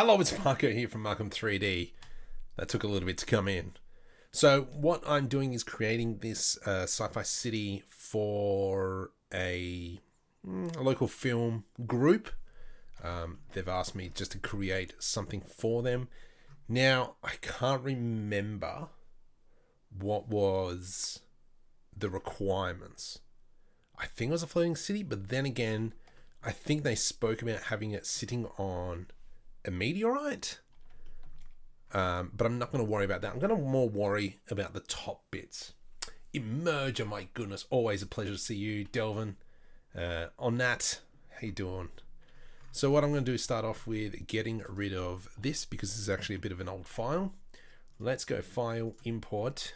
Hello, it's Marco here from Markom3D. That took a little bit to come in. So what I'm doing is creating this sci-fi city for a local film group. They've asked me just to create something for them. Now, I can't remember what was the requirements. I think it was a floating city, but then again, I think they spoke about having it sitting on a meteorite. But I'm not going to worry about that. I'm going to more worry about the top bits. Emerge, oh my goodness, always a pleasure to see you, Delvin. On that, how you doing? So what I'm going to do is start off with getting rid of this because this is actually a bit of an old file. Let's go File, Import.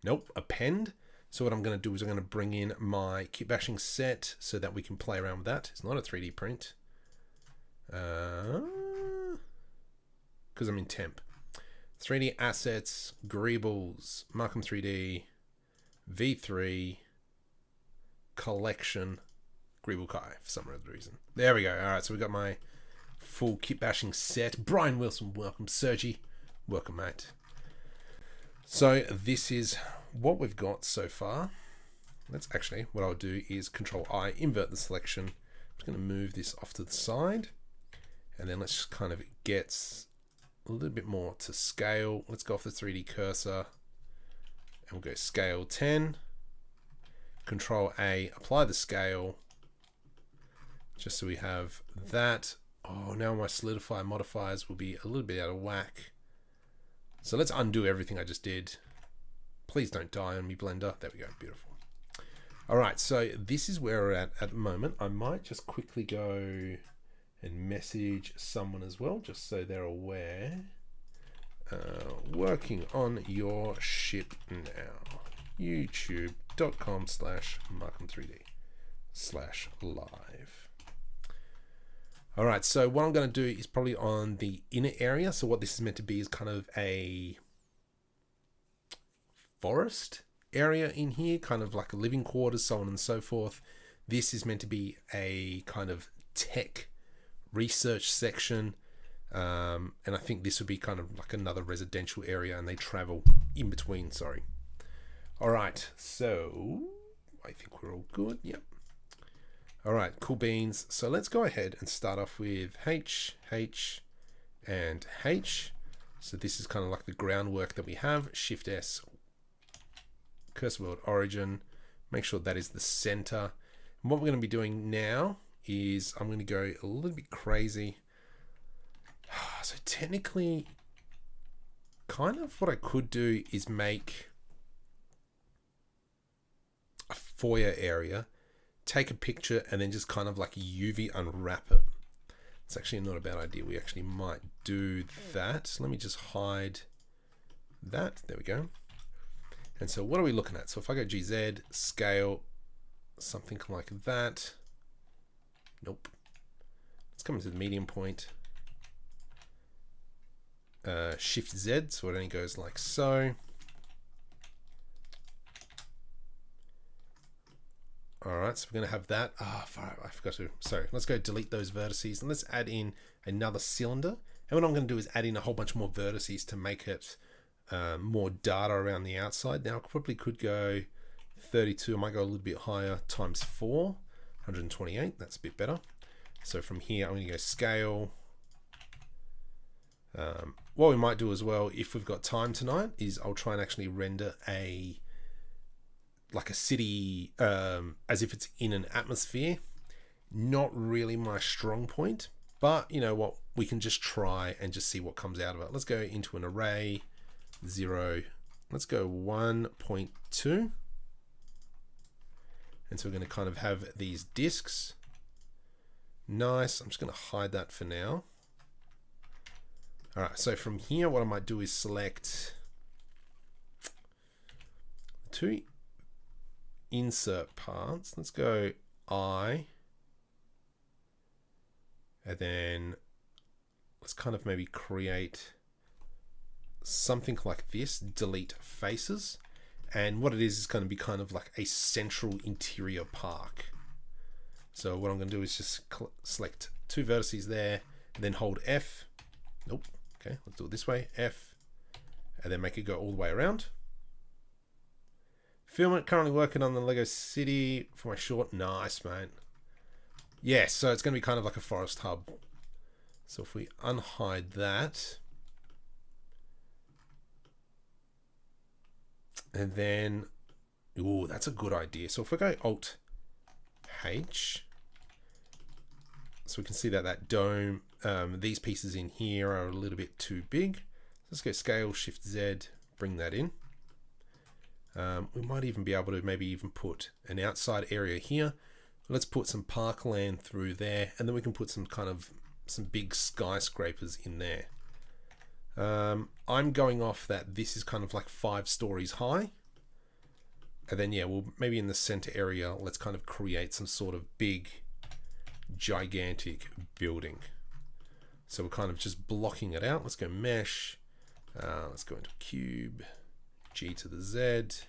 Nope, Append. So what I'm going to do is I'm going to bring in my kitbashing set so that we can play around with that. It's not a 3D print. Because I'm in temp. 3D assets, Greebles, Markom3D, V3, collection, Greeble Kai for some other reason. There we go. All right, so we got my full kitbashing set. Brian Wilson, welcome. Sergi, welcome, mate. So this is what we've got so far. Let's actually, what I'll do is Control I, invert the selection. I'm just going to move this off to the side. And then let's just kind of get a little bit more to scale. Let's go off the 3D cursor and we'll go scale 10. Control A, apply the scale. Just so we have that. Oh, now my solidify modifiers will be a little bit out of whack. So let's undo everything I just did. Please don't die on me, Blender. There we go, beautiful. All right, so this is where we're at the moment. I might just quickly go and message someone as well, just so they're aware. Working on your ship now. youtube.com/Markom3D/live. All right, so what I'm going to do is probably on the inner area. So what this is meant to be is kind of a forest area in here, kind of like a living quarters, so on and so forth. This is meant to be a kind of tech research section. And I think this would be kind of like another residential area and they travel in between, sorry. All right, so I think we're all good, yep. All right, cool beans. So let's go ahead and start off with H, H, and H. So this is kind of like the groundwork that we have. Shift S, cursor world origin. Make sure that is the center. And what we're going to be doing now is I'm going to go a little bit crazy. So technically, kind of what I could do is make a foyer area, take a picture, and then just kind of like UV unwrap it. It's actually not a bad idea. We actually might do that. Let me just hide that. There we go. And so what are we looking at? So if I go GZ, scale, something like that. Nope. Let's come into the medium point. Shift Z, so it only goes like so. All right, so we're going to have that. I forgot to. Sorry, let's go delete those vertices and let's add in another cylinder. And what I'm going to do is add in a whole bunch more vertices to make it more data around the outside. Now I probably could go 32. I might go a little bit higher, times 4, 128. That's a bit better. So from here, I'm going to go scale. What we might do as well, if we've got time tonight, is I'll try and actually render a city as if it's in an atmosphere. Not really my strong point, but you know what, we can just try and just see what comes out of it. Let's go into an array 0. Let's go 1.2. And so we're going to kind of have these disks. Nice. I'm just going to hide that for now. All right, so from here, what I might do is select 2 insert parts. Let's go I, and then let's kind of maybe create something like this, delete faces. And what it is going to be kind of like a central interior park. So what I'm going to do is just select 2 vertices there, and then hold F. Nope. Okay, let's do it this way. F, and then make it go all the way around. Filament, currently working on the Lego City for my short. Nice, mate. Yes, so it's going to be kind of like a forest hub. So if we unhide that, and then, ooh, that's a good idea. So if we go Alt H, so we can see that that dome, these pieces in here are a little bit too big. Let's go Scale, Shift Z, bring that in. We might even be able to maybe even put an outside area here. Let's put some parkland through there, and then we can put some kind of some big skyscrapers in there. I'm going off that this is kind of like 5 stories high. And then, yeah, we'll maybe in the center area, let's kind of create some sort of big, gigantic building. So we're kind of just blocking it out. Let's go Mesh. Let's go into Cube, G to the Z.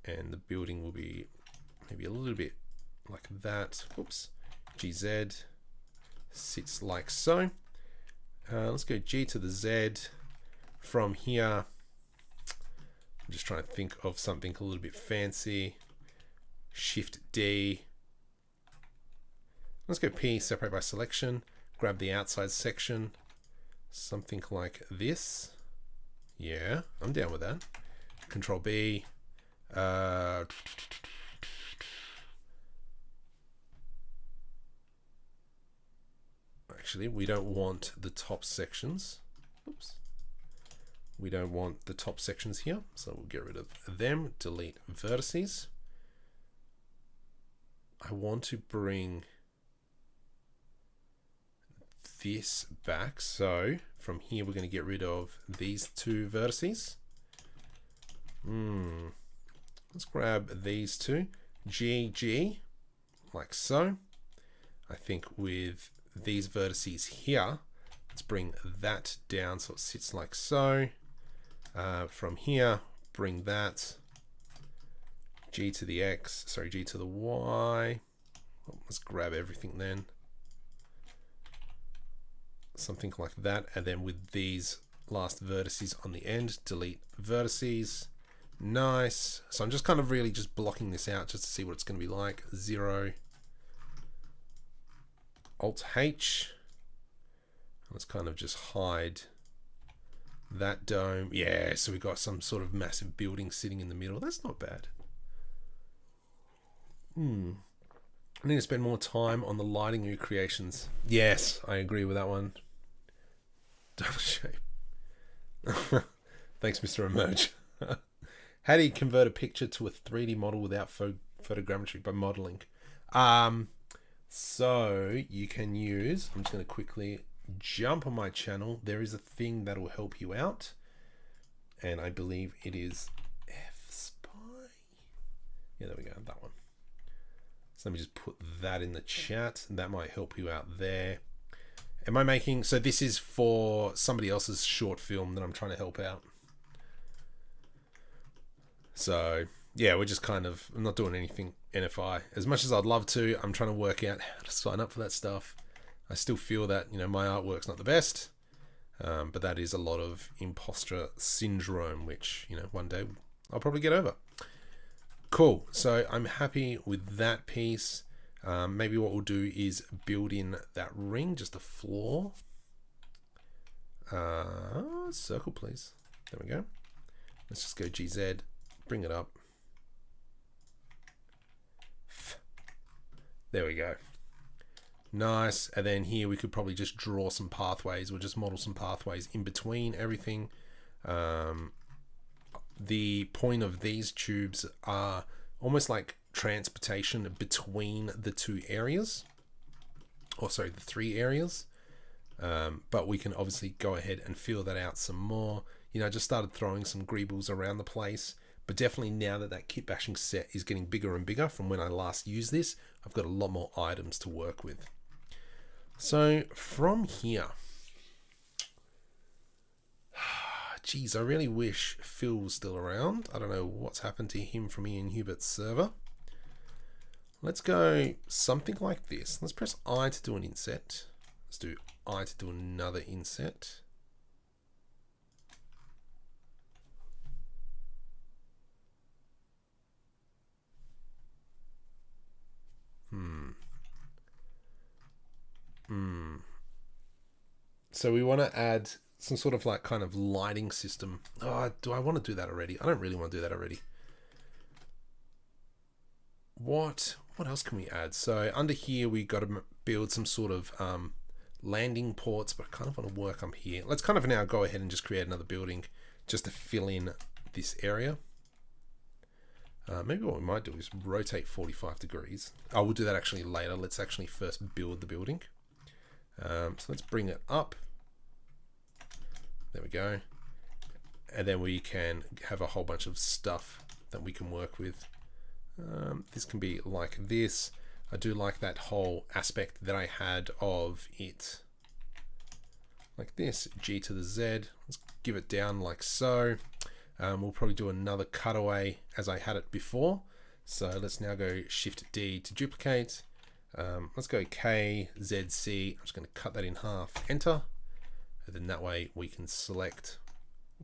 And the building will be maybe a little bit like that. Oops. GZ sits like so. Let's go G to the Z. From here, I'm just trying to think of something a little bit fancy. Shift D. Let's go P, separate by selection. Grab the outside section. Something like this. Yeah, I'm down with that. Control B. Actually, we don't want the top sections. Oops. We don't want the top sections here, so we'll get rid of them. Delete vertices. I want to bring this back. So from here, we're going to get rid of these 2 vertices. Let's grab these 2. GG, like so. I think with these vertices here, let's bring that down so it sits like so. From here, bring that G to the X, sorry, G to the Y. Let's grab everything then. Something like that. And then with these last vertices on the end, delete vertices. Nice. So I'm just kind of really just blocking this out just to see what it's going to be like. 0. Alt H. Let's kind of just hide that dome. Yeah, so we got some sort of massive building sitting in the middle. That's not bad. I need to spend more time on the lighting recreations. Yes, I agree with that one. Double shape. Thanks, Mr. Emerge. How do you convert a picture to a 3D model without photogrammetry? By modeling. So you can use, I'm just going to quickly jump on my channel. There is a thing that will help you out. And I believe it is F-Spy. Yeah, there we go, that one. So let me just put that in the chat, and that might help you out there. Am I making, so this is for somebody else's short film that I'm trying to help out. So yeah, we're just kind of, I'm not doing anything NFI. As much as I'd love to, I'm trying to work out how to sign up for that stuff. I still feel that, you know, my artwork's not the best, but that is a lot of imposter syndrome, which, you know, one day I'll probably get over. Cool, so I'm happy with that piece. Maybe what we'll do is build in that ring, just a floor. Circle, please. There we go. Let's just go GZ, bring it up. There we go. Nice. And then here we could probably just draw some pathways. We'll just model some pathways in between everything. The point of these tubes are almost like transportation between the 2 areas, or sorry, the 3 areas. But we can obviously go ahead and fill that out some more. You know, I just started throwing some greebles around the place, but definitely now that that kit bashing set is getting bigger and bigger from when I last used this, I've got a lot more items to work with. So from here, geez, I really wish Phil was still around. I don't know what's happened to him from Ian Hubert's server. Let's go something like this. Let's press I to do an inset. Let's do I to do another inset. So we want to add some sort of like kind of lighting system. Oh, do I want to do that already? I don't really want to do that already. What else can we add? So under here, we got to build some sort of landing ports, but I kind of want to work up here. Let's kind of now go ahead and just create another building just to fill in this area. Maybe what we might do is rotate 45 degrees. Oh, we'll do that actually later. Let's actually first build the building. So let's bring it up. There we go. And then we can have a whole bunch of stuff that we can work with. This can be like this. I do like that whole aspect that I had of it. Like this, G to the Z. Let's give it down like so. We'll probably do another cutaway as I had it before. So let's now go Shift D to duplicate. Let's go K, Z, C. I'm just going to cut that in half, enter. And then that way we can select,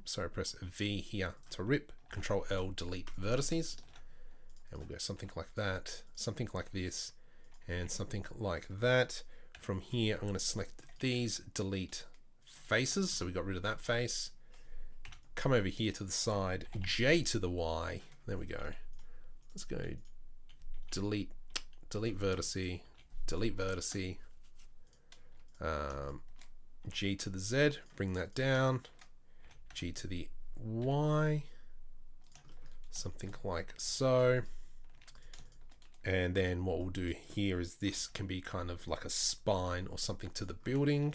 sorry, press V here to rip, Control L, delete vertices. And we'll go something like that, something like this, and something like that. From here, I'm going to select these, delete faces. So we got rid of that face. Come over here to the side, J to the Y. There we go. Let's go delete vertice, delete vertice. G to the Z, bring that down. G to the Y, something like so. And then what we'll do here is this can be kind of like a spine or something to the building.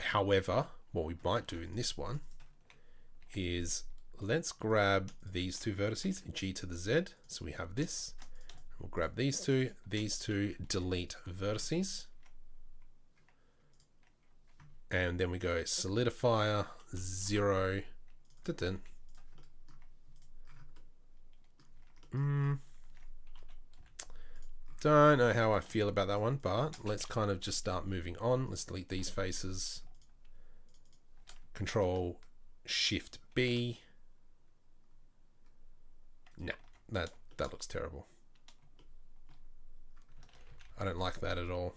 However, what we might do in this one is let's grab these two vertices, G to the Z. So we have this. We'll grab these two, delete vertices. And then we go solidifier, 0. Don't know how I feel about that one, but let's kind of just start moving on. Let's delete these faces. Control Shift B. No, that looks terrible. I don't like that at all.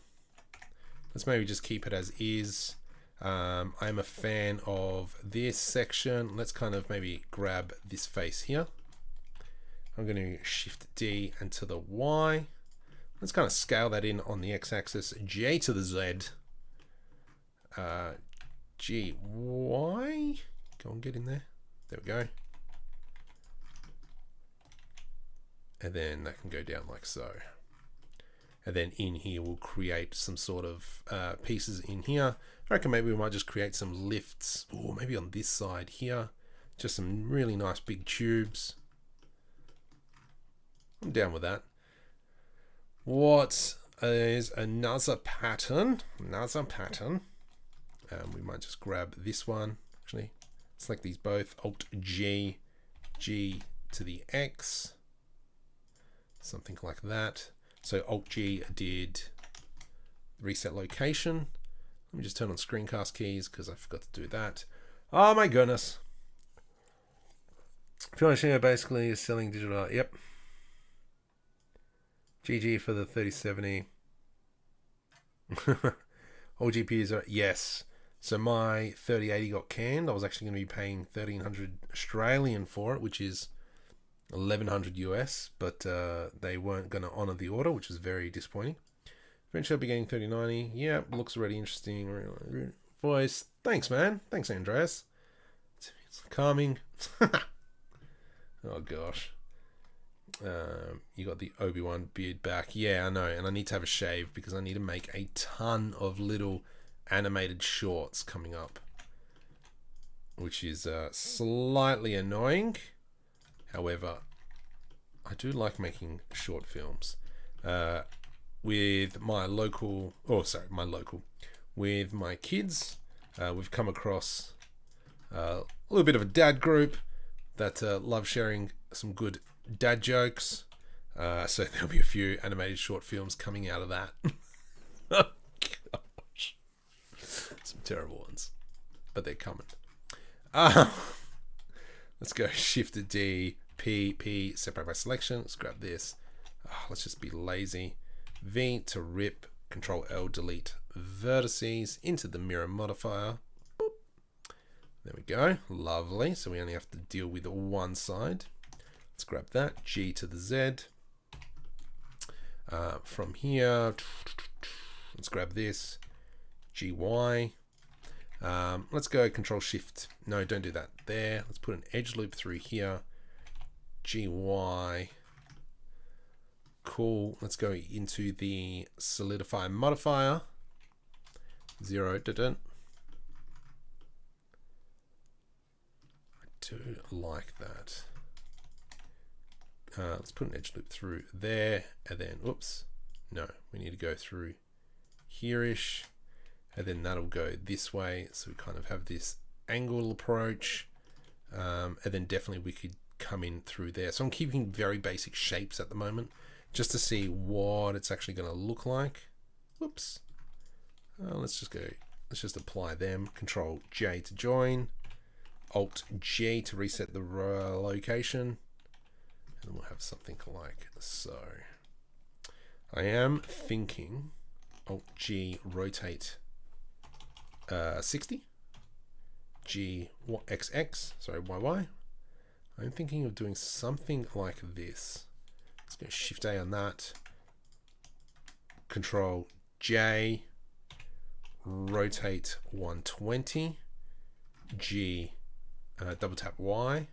Let's maybe just keep it as is. I'm a fan of this section. Let's kind of maybe grab this face here. I'm going to Shift D and to the Y. Let's kind of scale that in on the X-axis. J to the Z. G, Y. Go and get in there. There we go. And then that can go down like so. And then in here, we'll create some sort of pieces in here. I reckon maybe we might just create some lifts, or maybe on this side here. Just some really nice big tubes. I'm down with that. What is another pattern? We might just grab this one. Actually, select these both. Alt G, G to the X. Something like that. So Alt G did reset location. Let me just turn on screencast keys because I forgot to do that. Oh my goodness. Photogrammetry basically is selling digital art. Yep. GG for the 3070. All GPUs are, yes. So my 3080 got canned. I was actually going to be paying 1300 Australian for it, which is 1100 US, but they weren't going to honor the order, which was very disappointing. Eventually I'll be getting 3090. Yeah, looks already interesting. Voice. Thanks, man. Thanks, Andreas. It's calming. Oh gosh. You got the Obi-Wan beard back. Yeah, I know, and I need to have a shave because I need to make a ton of little animated shorts coming up, which is slightly annoying. However, I do like making short films. With my with my kids, we've come across a little bit of a dad group that love sharing some good dad jokes. So there'll be a few animated short films coming out of that. Oh, gosh. Some terrible ones, but they're coming. Let's go Shift D, P, separate by selection. Let's grab this. Let's just be lazy. V to rip, Control L, delete vertices into the mirror modifier. Boop. There we go. Lovely. So we only have to deal with one side. Let's grab that. G to the Z. From here, let's grab this. GY. Let's go Control Shift. No, don't do that. There. Let's put an edge loop through here. GY. Cool. Let's go into the solidify modifier. 0. Didn't. I do like that. Let's put an edge loop through there, and then, oops, no, we need to go through here-ish, and then that'll go this way. So we kind of have this angle approach, and then definitely we could come in through there. So I'm keeping very basic shapes at the moment, just to see what it's actually going to look like. Whoops. Let's just apply them. Control J to join, Alt G to reset the location. And we'll have something like so. I am thinking Alt G rotate 60. G XX, sorry, YY. I'm thinking of doing something like this. Let's go Shift A on that. Control J, rotate 120. G, double tap Y.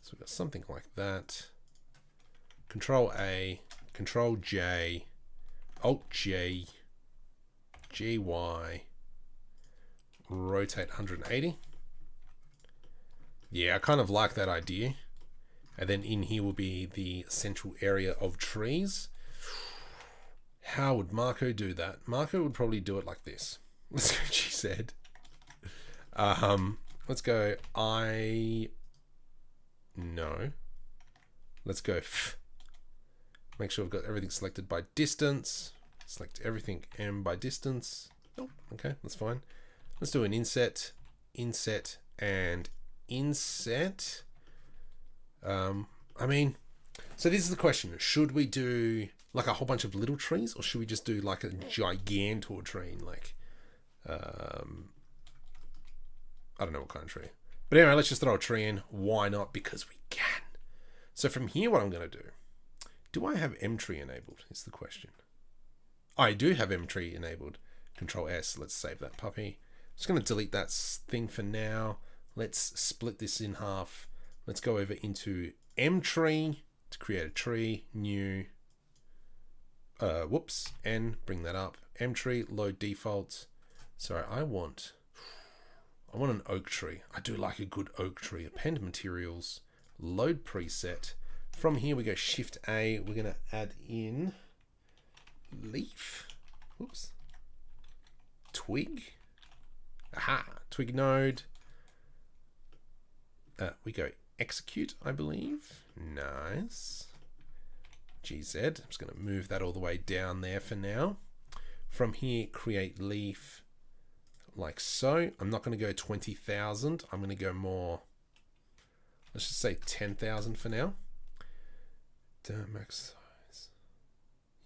So we've got something like that. Control A, Control J, Alt J, GY, rotate 180. Yeah, I kind of like that idea. And then in here will be the central area of trees. How would Marco do that? Marco would probably do it like this. Let's go GZ. Let's go No. Let's go Make sure we've got everything selected by distance. Select everything M by distance. Oh, okay, that's fine. Let's do an inset, inset, and inset. I mean, so this is the question. Should we do like a whole bunch of little trees, or should we just do like a gigantor tree? Like, I don't know what kind of tree. But anyway, let's just throw a tree in. Why not? Because we can. So from here, what I'm going to do I have M tree enabled? Is the question. I do have M tree enabled. Control S. Let's save that puppy. Just going to delete that thing for now. Let's split this in half. Let's go over into M tree to create a tree. New. Whoops. N. Bring that up. M tree. Load default. Sorry, I want an oak tree. I do like a good oak tree. Append materials. Load preset. From here we go Shift A. We're going to add in leaf. Whoops. Twig. Aha. Twig node. We go execute, I believe. Nice. GZ. I'm just going to move that all the way down there for now. From here, create leaf like so. I'm not going to go 20,000. I'm going to go more. Let's just say 10,000 for now. Max size.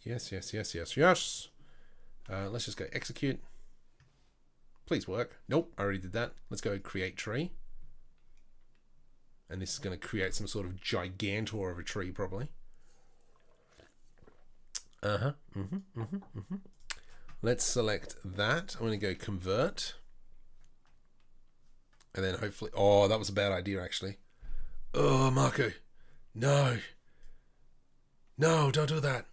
Yes, yes, yes, yes, yes. Let's just go execute. Please work. Nope, I already did that. Let's go create tree. And this is going to create some sort of gigantor of a tree, probably. Let's select that. I'm going to go convert. And then hopefully... Oh, that was a bad idea, actually. Oh, Marco. No. No, don't do that.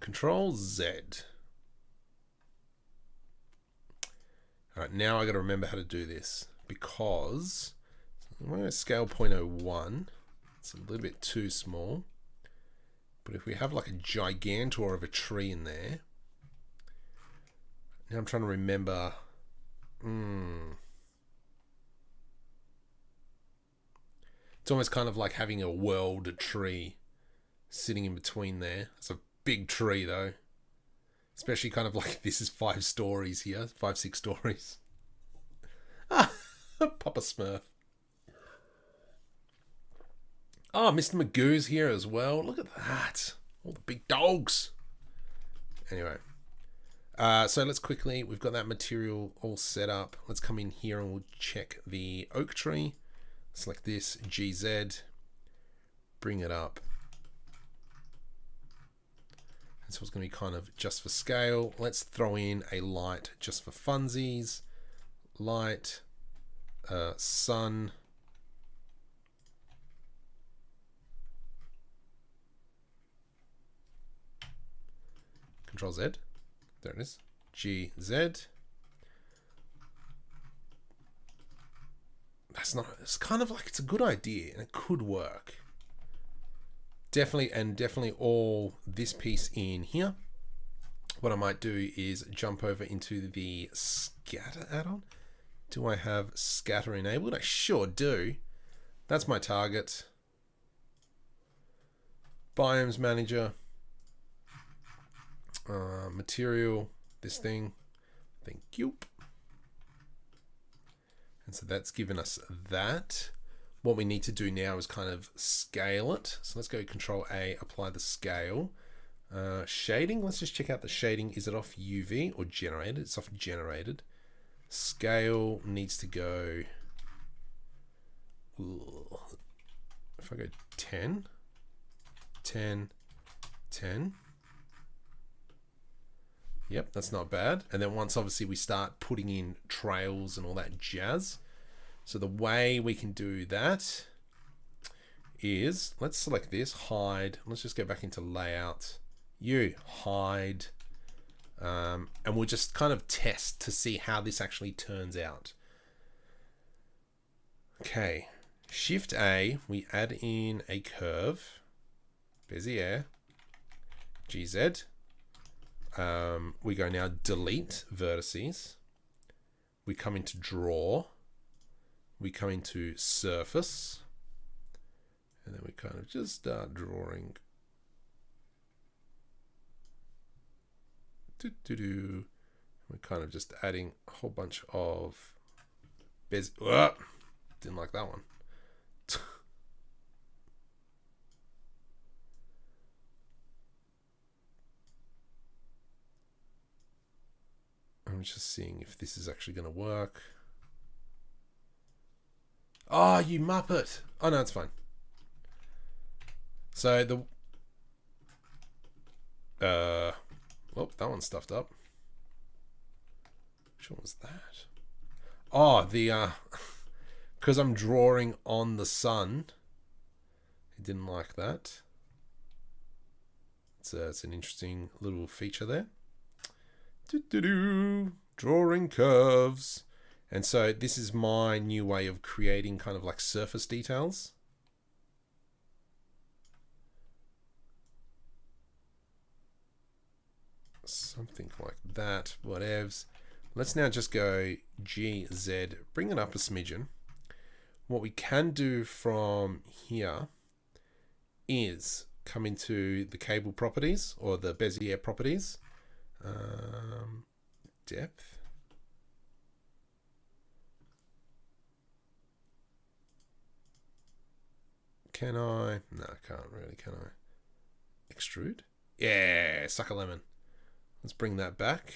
Control Z. All right, now I got to remember how to do this, because I'm going to scale 0.01. It's a little bit too small. But if we have like a gigantor of a tree in there, now I'm trying to remember. It's almost kind of like having a world tree sitting in between there. It's a big tree though. Especially kind of like this is 5 stories here. 5, 6 stories. Ah, Papa Smurf. Oh, Mr. Magoo's here as well. Look at that. All the big dogs. Anyway. So let's quickly, we've got that material all set up. Let's come in here and we'll check the oak tree. Select this, GZ. Bring it up. And so it's going to be kind of just for scale. Let's throw in a light just for funsies. Light, sun. Control Z. There it is. GZ. That's not, it's kind of like, it's a good idea and it could work. Definitely all this piece in here. What I might do is jump over into the scatter add-on. Do I have scatter enabled? I sure do. That's my target. Biomes manager. Material, this thing. Thank you. And so that's given us that. What we need to do now is kind of scale it. So let's go Control A, apply the scale. Shading, let's just check out the shading. Is it off UV or generated? It's off generated. Scale needs to go, if I go 10, 10, 10. Yep, that's not bad. And then once obviously we start putting in trails and all that jazz. So the way we can do that is, let's select this, hide. Let's just go back into layout. Hide. And we'll just kind of test to see how this actually turns out. Okay, Shift A, we add in a curve. Bezier. GZ. We go now delete vertices. We come into draw. We come into surface. And then we kind of just start drawing. We're kind of just adding a whole bunch of didn't like that one. I'm just seeing if this is actually going to work. Oh, you muppet. Oh, no, it's fine. So the... oh, that one's stuffed up. Which one was that? Oh, the... because I'm drawing on the sun. It didn't like that. It's an interesting little feature there. Drawing curves. And so this is my new way of creating kind of like surface details. Something like that, whatevs. Let's now just go GZ, bring it up a smidgen. What we can do from here is come into the cable properties or the Bezier properties. Depth. Can I? No, I can't really, can I? Extrude? Yeah, suck a lemon. Let's bring that back.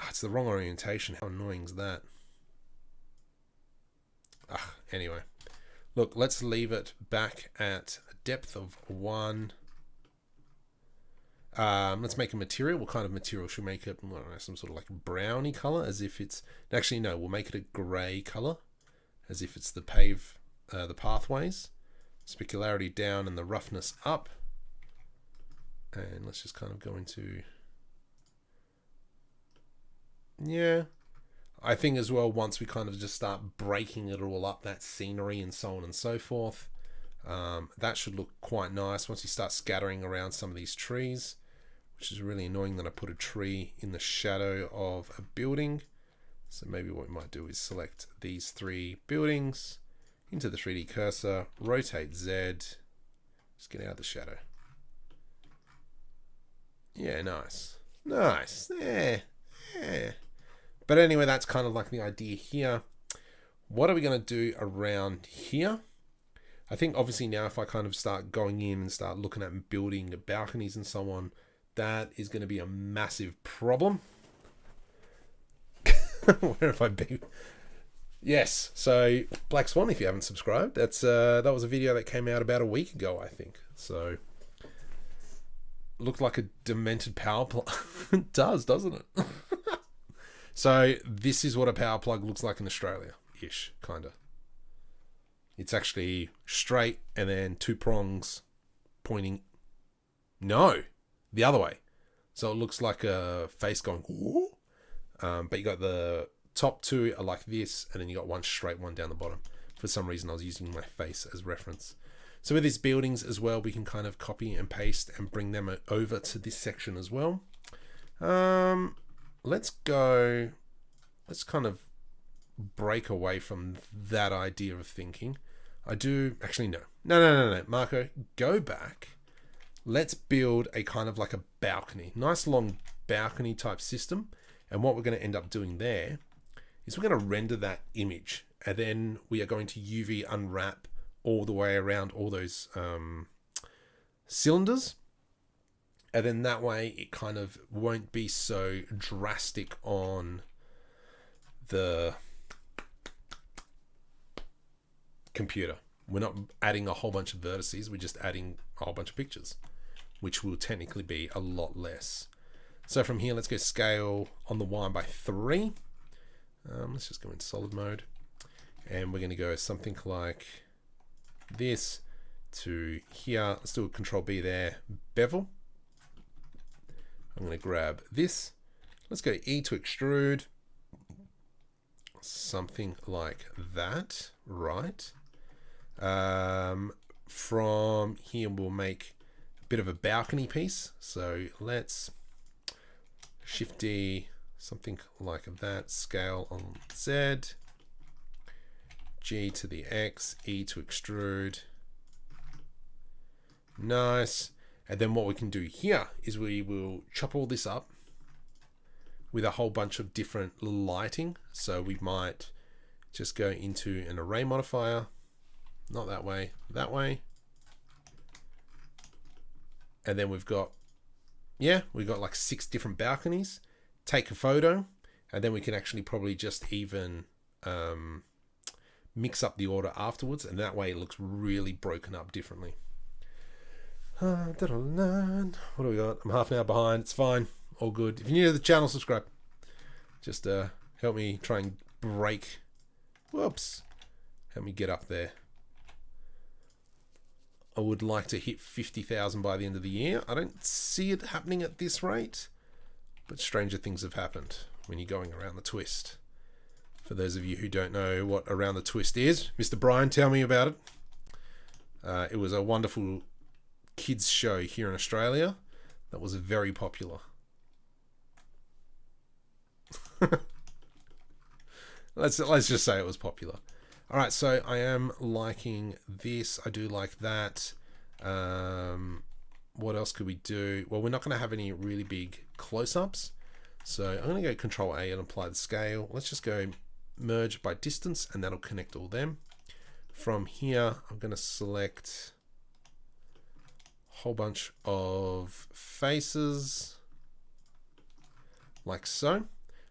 Oh, it's the wrong orientation. How annoying is that? Anyway. Look, let's leave it back at a depth of 1. Let's make a material. What kind of material should we make it? I don't know, some sort of like browny color, as if it's... Actually, no, we'll make it a grey color, as if it's the pathways. Specularity down and the roughness up. And let's just kind of go into... Yeah. I think as well, once we kind of just start breaking it all up, that scenery and so on and so forth, that should look quite nice once you start scattering around some of these trees, which is really annoying that I put a tree in the shadow of a building. So maybe what we might do is select these 3 buildings, into the 3D cursor, rotate Z, just get out of the shadow. Yeah, nice. Nice. Yeah. Yeah. But anyway, that's kind of like the idea here. What are we going to do around here? I think obviously now if I kind of start going in and start looking at building balconies and so on, that is going to be a massive problem. Where have I been? Yes, so Black Swan, if you haven't subscribed, that's that was a video that came out about a week ago, I think. So looked like a demented power plug. It does, doesn't it? So this is what a power plug looks like in Australia-ish, kind of. It's actually straight and then two prongs pointing. No, the other way. So it looks like a face going, ooh. But you got the top two are like this, and then you got one straight one down the bottom. For some reason, I was using my face as reference. So with these buildings as well, we can kind of copy and paste and bring them over to this section as well. Let's kind of break away from that idea of thinking. No, Marco, go back. Let's build a kind of like a balcony, nice long balcony type system. And what we're going to end up doing there is we're going to render that image, and then we are going to UV unwrap all the way around all those cylinders. And then that way it kind of won't be so drastic on the computer. We're not adding a whole bunch of vertices, we're just adding a whole bunch of pictures, which will technically be a lot less. So from here, let's go scale on the Y by 3. Let's just go into solid mode. And we're going to go something like this to here. Let's do a Control B there, bevel. I'm going to grab this. Let's go E to extrude. Something like that, right? From here, we'll make a bit of a balcony piece. So let's Shift D, something like that, scale on Z, G to the X, E to extrude. Nice. And then what we can do here is we will chop all this up with a whole bunch of different lighting. So we might just go into an array modifier, not that way, that way. And then we've got like 6 different balconies. Take a photo, and then we can actually probably just even mix up the order afterwards, and that way it looks really broken up differently. What do we got? I'm half an hour behind. It's fine. All good. If you're new to the channel, subscribe. Just help me try and break. Whoops. Help me get up there. I would like to hit 50,000 by the end of the year. I don't see it happening at this rate, but stranger things have happened when you're going around the twist. For those of you who don't know what around the twist is, Mr. Brian, tell me about it. It was a wonderful kids show here in Australia that was very popular. Let's just say it was popular. All right, so I am liking this. I do like that. What else could we do? Well, we're not going to have any really big close-ups. So I'm going to go Control A and apply the scale. Let's just go merge by distance, and that'll connect all them. From here, I'm going to select a whole bunch of faces like so.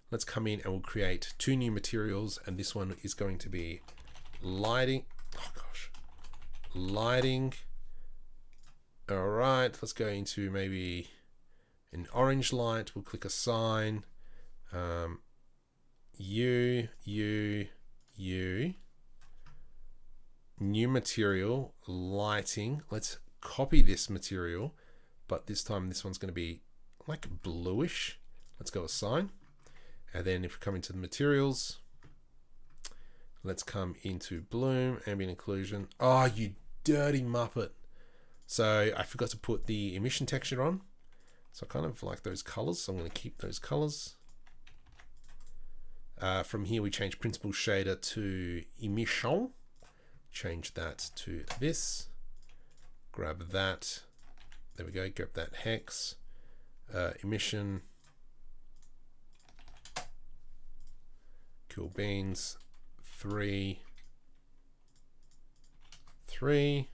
Let's come in and we'll create 2 new materials, and this one is going to be lighting. Oh gosh, lighting. All right, let's go into maybe an orange light. We'll click assign. U new material, lighting. Let's copy this material, but this time this one's going to be like bluish. Let's go assign. And then if we come into the materials, let's come into bloom, ambient occlusion. Oh, you dirty muppet. So I forgot to put the emission texture on. So I kind of like those colors. So I'm going to keep those colors. From here, we change principal shader to emission. change that to this, grab that, there we go, grab that hex, emission, cool beans, 3, 3,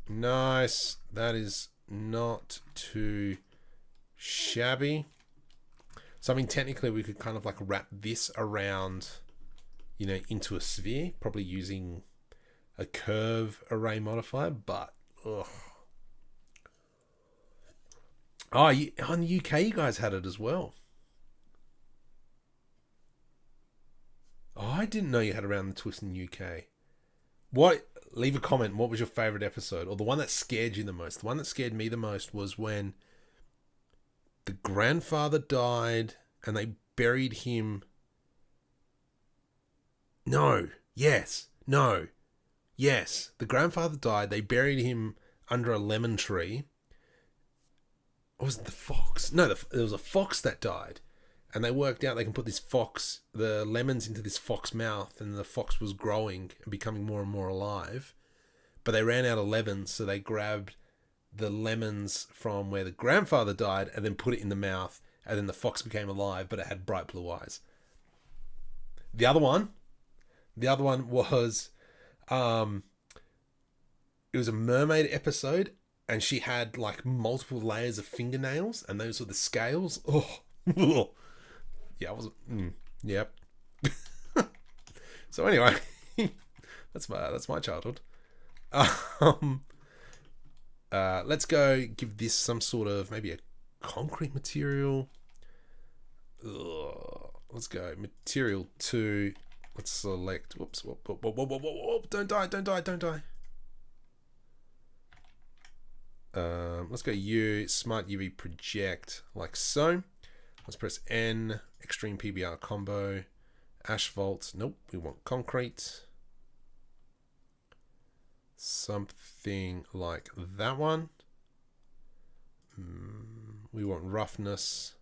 nice, that is not too shabby. So I mean, technically we could kind of like wrap this around, you know, into a sphere, probably using a curve array modifier, but ugh. Oh, on the UK you guys had it as well. Oh, I didn't know you had around the twist in the UK. What? Leave a comment. What was your favorite episode, or the one that scared you the most? The one that scared me the most was when the grandfather died and they buried him. No. Yes. No. Yes. The grandfather died. They buried him under a lemon tree. Or was it the fox? No, there was a fox that died. And they worked out they can put this fox, the lemons, into this fox mouth, and the fox was growing and becoming more and more alive. But they ran out of lemons, so they grabbed the lemons from where the grandfather died and then put it in the mouth, and then the fox became alive, but it had bright blue eyes. The other one was, it was a mermaid episode, and she had like multiple layers of fingernails, and those were the scales. Oh, yeah, I wasn't. Yep. So anyway, that's my childhood. Let's go give this some sort of maybe a concrete material. Let's go material 2. Let's select. Whoops! Whoop! Don't die! Let's go smart UV project like so. Let's press N, extreme PBR combo, asphalt. Nope, we want concrete. Something like that one. We want roughness.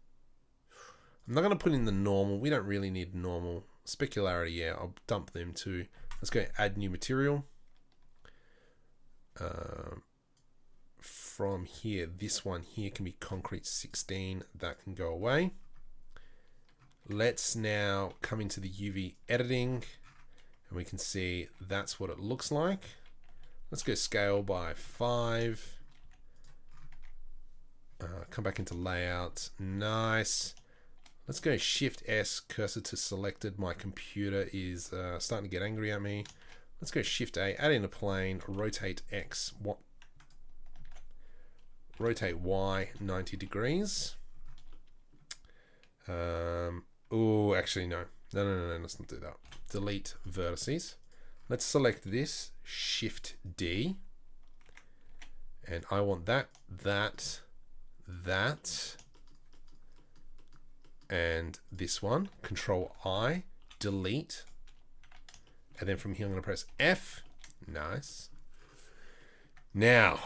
I'm not going to put in the normal. We don't really need normal. Specularity, yeah, I'll dump them too. Let's go add new material. From here, this one here can be concrete 16. That can go away. Let's now come into the UV editing, and we can see that's what it looks like. Let's go scale by 5. Come back into layout. Nice. Let's go Shift S, cursor to selected. My computer is starting to get angry at me. Let's go Shift A, add in a plane, rotate X. Rotate Y 90 degrees. Oh, actually, no. No, let's not do that. Delete vertices. Let's select this, Shift D. And I want that, and this one. Control I, delete. And then from here, I'm going to press F. Nice. Now,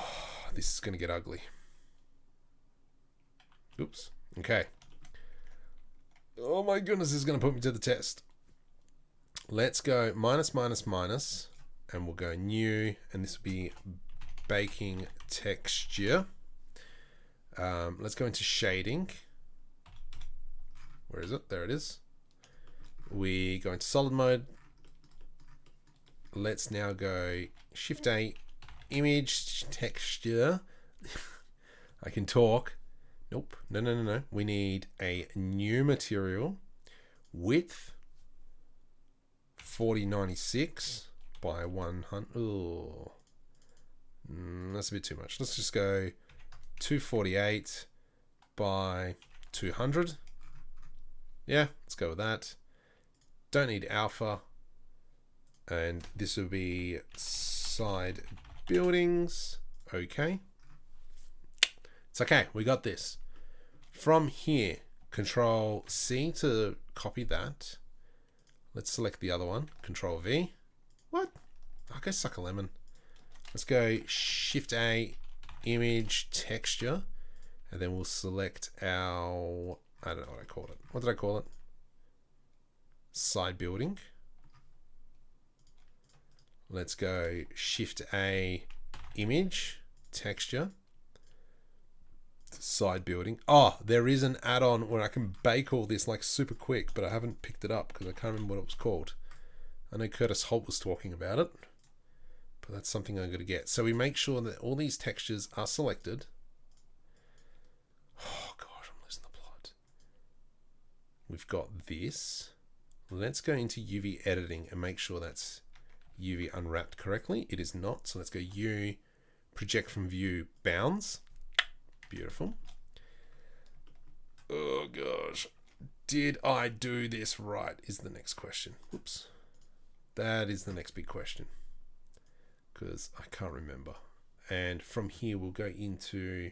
this is going to get ugly. Oops. Okay. Oh my goodness, this is going to put me to the test. Let's go minus, and we'll go new, and this will be baking texture. Let's go into shading. Where is it? There it is. We go into solid mode. Let's now go Shift A, image texture. I can talk. Nope. No. We need a new material. Width 4096 by 100. Oh, that's a bit too much. Let's just go 248 by 200. Yeah, let's go with that. Don't need alpha. And this will be side buildings. Okay. It's okay. We got this. From here, Control C to copy that. Let's select the other one. Control V. What? Okay, suck a lemon. Let's go Shift A, image texture, and then we'll select our, I don't know what I called it. What did I call it? Side building. Let's go Shift A, image, texture, side building. Oh, there is an add-on where I can bake all this like super quick, but I haven't picked it up because I can't remember what it was called. I know Curtis Holt was talking about it, but that's something I'm going to get. So we make sure that all these textures are selected. Oh gosh, I'm losing the plot. We've got this. Let's go into UV editing and make sure that's UV unwrapped correctly. It is not. So let's go U, project from view, bounds. Beautiful. Oh gosh. Did I do this right? Is the next question. Whoops. That is the next big question. Because I can't remember. And from here we'll go into...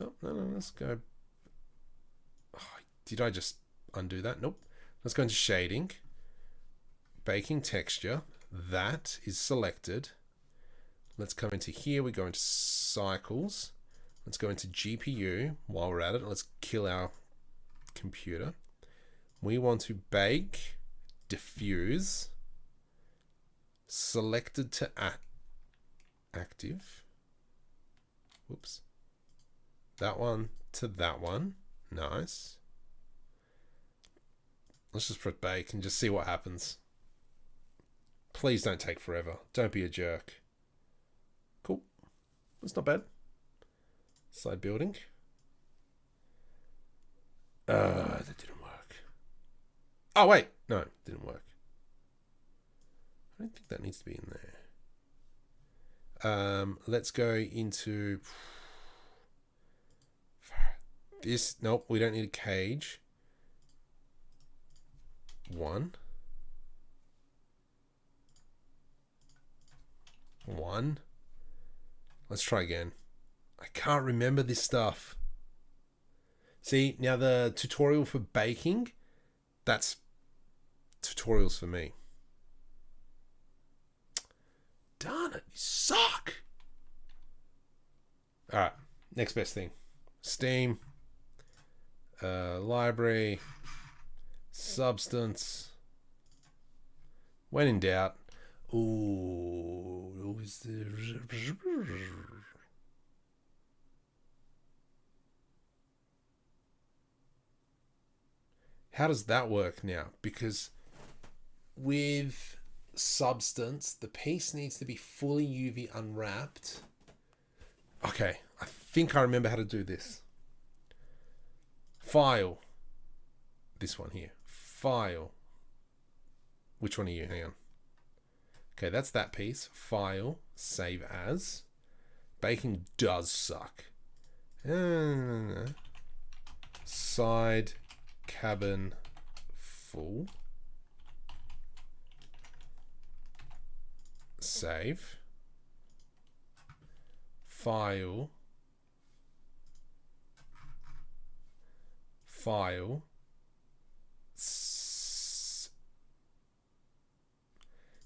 Oh, no, let's go... Oh, did I just undo that? Nope. Let's go into shading. Baking texture. That is selected. Let's come into here. We go into cycles. Let's go into GPU. While we're at it, let's kill our computer. We want to bake, diffuse, selected to active. Whoops. That one to that one. Nice. Let's just put bake and just see what happens. Please don't take forever. Don't be a jerk. Cool. That's not bad. Side building. That didn't work. Oh, wait. No, it didn't work. I don't think that needs to be in there. Let's go into this. Nope, we don't need a cage. One. Let's try again. I can't remember this stuff. See, now the tutorial for baking, that's tutorials for me. Darn it, you suck. All right, next best thing. Steam, library, substance. When in doubt. Ooh, is there... How does that work now? Because with substance, the piece needs to be fully UV unwrapped. Okay, I think I remember how to do this. File. This one here. File. Which one are you? Hang on. Okay, that's that piece. File. Save as. Baking does suck. Side. Cabin. Full. Save. File. File.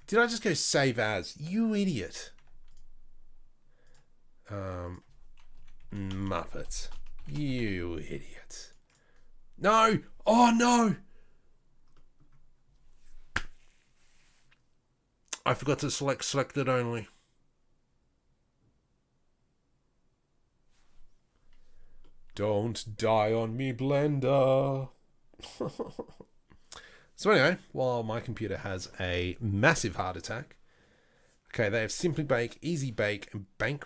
Did I just go save as? You idiot. Muppet. You idiot. No! Oh no! I forgot to select selected only. Don't die on me, Blender. So anyway, while my computer has a massive heart attack, okay, they have Simply Bake, Easy Bake, and Bake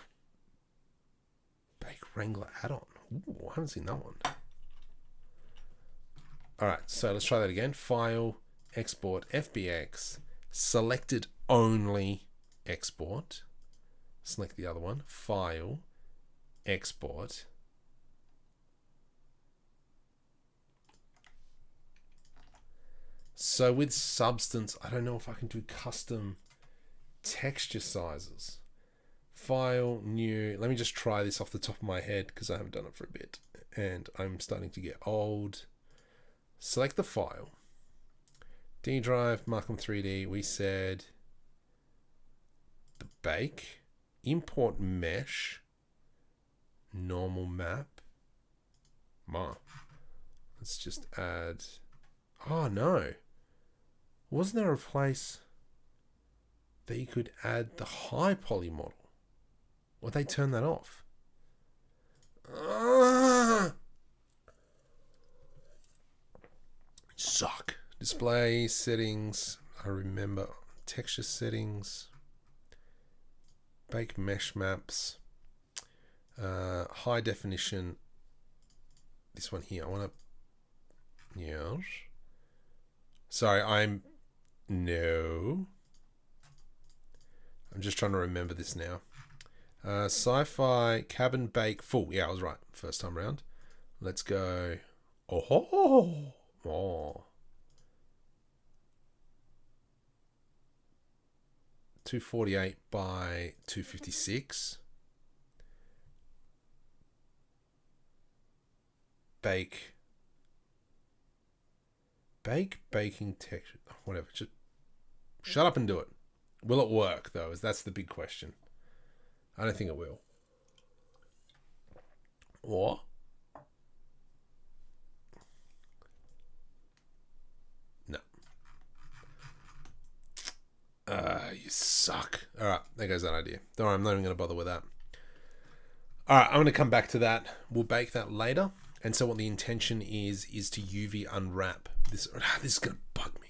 Wrangler add-on. Ooh, I haven't seen that one. All right, so let's try that again. File, export, FBX, selected only, export. Select the other one. File, export. So with substance, I don't know if I can do custom texture sizes. File, new. Let me just try this off the top of my head because I haven't done it for a bit. And I'm starting to get old. Select the file. D drive, Markom3D. We said the bake. Import mesh. Normal map. Let's just add... Oh, no. Wasn't there a place that you could add the high poly model? Or they turn that off? Suck. Display settings. I remember. Texture settings. Bake mesh maps. High definition. This one here. I want to. Yes. Sorry, no. I'm just trying to remember this now. SciFi cabin bake full. Yeah, I was right. First time around. Let's go. Oh. 248 by 256. Baking texture. Whatever. Just shut up and do it. Will it work though? That's the big question. I don't think it will. What? No. You suck. All right, there goes that idea. Don't worry, I'm not even going to bother with that. All right, I'm going to come back to that. We'll bake that later. And so what the intention is to UV unwrap. This is going to bug me.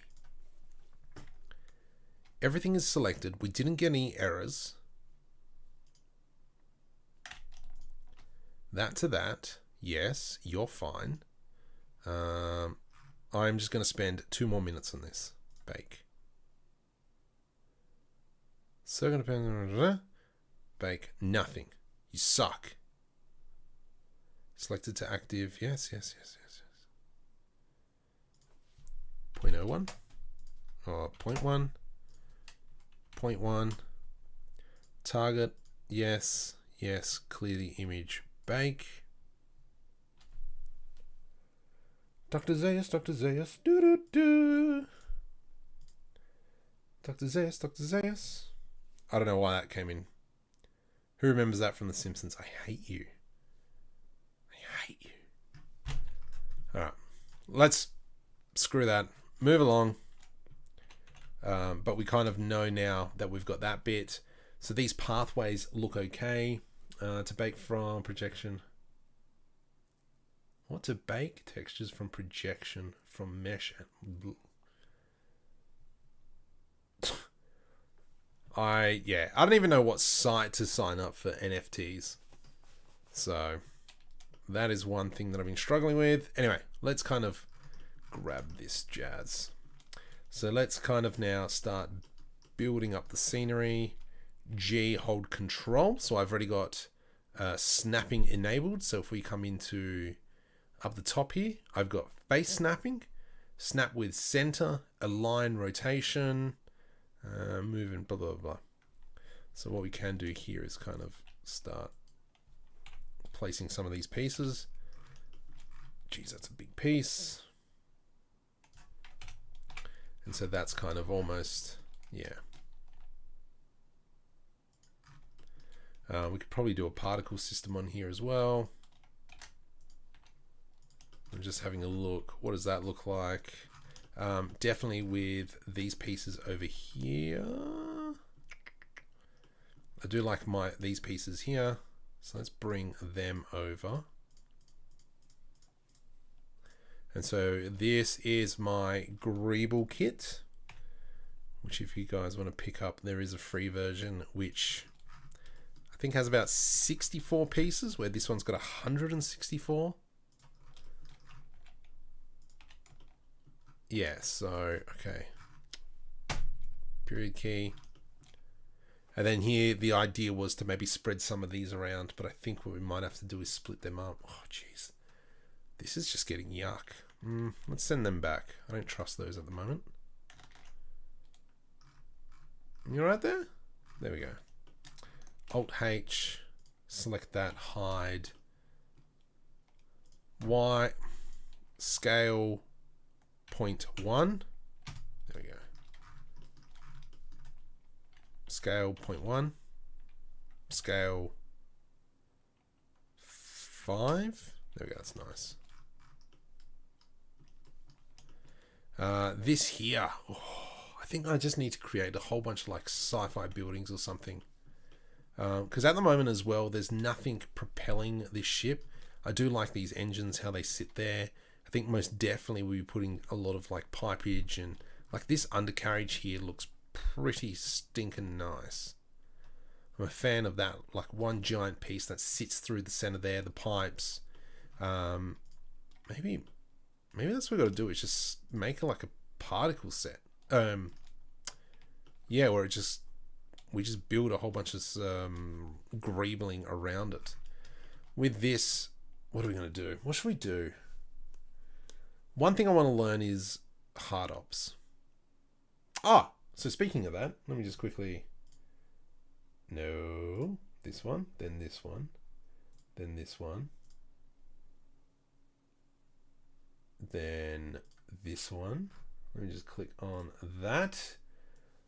Everything is selected. We didn't get any errors. That to that. Yes, you're fine. I'm just going to spend 2 more minutes on this. Bake. So going to bake. Nothing. You suck. Selected to active. Yes. 0.01. Oh, 0.1. 0.1. Target. Yes. Clear the image. Bake. Dr. Zayas. Do. Dr. Zayas. I don't know why that came in. Who remembers that from The Simpsons? I hate you. Alright. Let's screw that. Move along. But we kind of know now that we've got that bit. So these pathways look okay. To bake from projection. What to bake? Textures from projection from mesh. I don't even know what site to sign up for NFTs. So that is one thing that I've been struggling with. Anyway, let's kind of grab this jazz. So let's kind of now start building up the scenery. G, hold control. So I've already got snapping enabled. So if we come into up the top here, I've got face snapping, snap with center, align rotation, move and blah, blah, blah. So what we can do here is kind of start placing some of these pieces. Geez, that's a big piece. And so that's kind of almost, we could probably do a particle system on here as well. I'm just having a look. What does that look like? Definitely with these pieces over here. I do like these pieces here. So let's bring them over. And so this is my Greeble kit, which if you guys want to pick up, there is a free version, which I think has about 64 pieces, where this one's got 164. Yeah, so, okay. Period key. And then here, the idea was to maybe spread some of these around, but I think what we might have to do is split them up. Oh, jeez. This is just getting yuck. Let's send them back. I don't trust those at the moment. You right there? There we go. Alt-H. Select that. Hide. Y. Scale 0.1. There we go. Scale 0.1. Scale 5. There we go. That's nice. This here. Oh, I think I just need to create a whole bunch of like sci-fi buildings or something. Because at the moment as well, there's nothing propelling this ship. I do like these engines, how they sit there. I think most definitely we'll be putting a lot of like pipage, and like this undercarriage here looks pretty stinking nice. I'm a fan of that, like one giant piece that sits through the center there, the pipes. Maybe that's what we got to do, is just make like a particle set. Yeah, where we just build a whole bunch of greebling around it. With this, what are we going to do? What should we do? One thing I want to learn is hard ops. Ah, so speaking of that, let me just quickly... No, this one, then this one, then this one, then this one. Let me just click on that.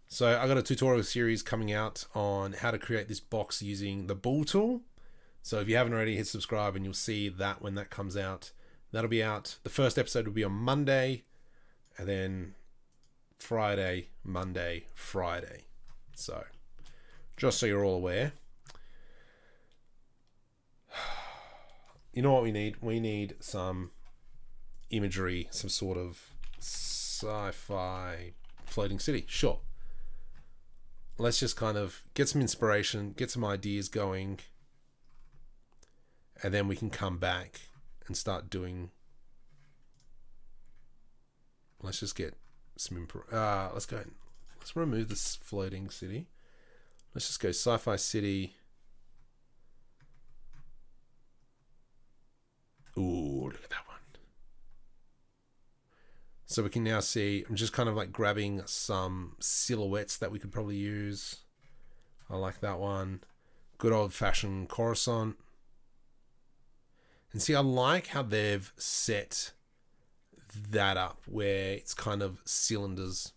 So I got a tutorial series coming out on how to create this box using the ball tool. So if you haven't already, hit subscribe and you'll see that when that comes out. That'll be out. The first episode will be on Monday, and then Friday, Monday, Friday. So just so you're all aware. You know what we need? We need some imagery, some sort of sci-fi floating city. Sure. Let's just kind of get some inspiration, get some ideas going, and then we can come back and start doing... Let's just get some... let's remove this floating city. Let's just go sci-fi city. Ooh, look at that one. So we can now see, I'm just kind of like grabbing some silhouettes that we could probably use. I like that one. Good old fashioned Coruscant. And see, I like how they've set that up where it's kind of cylinders.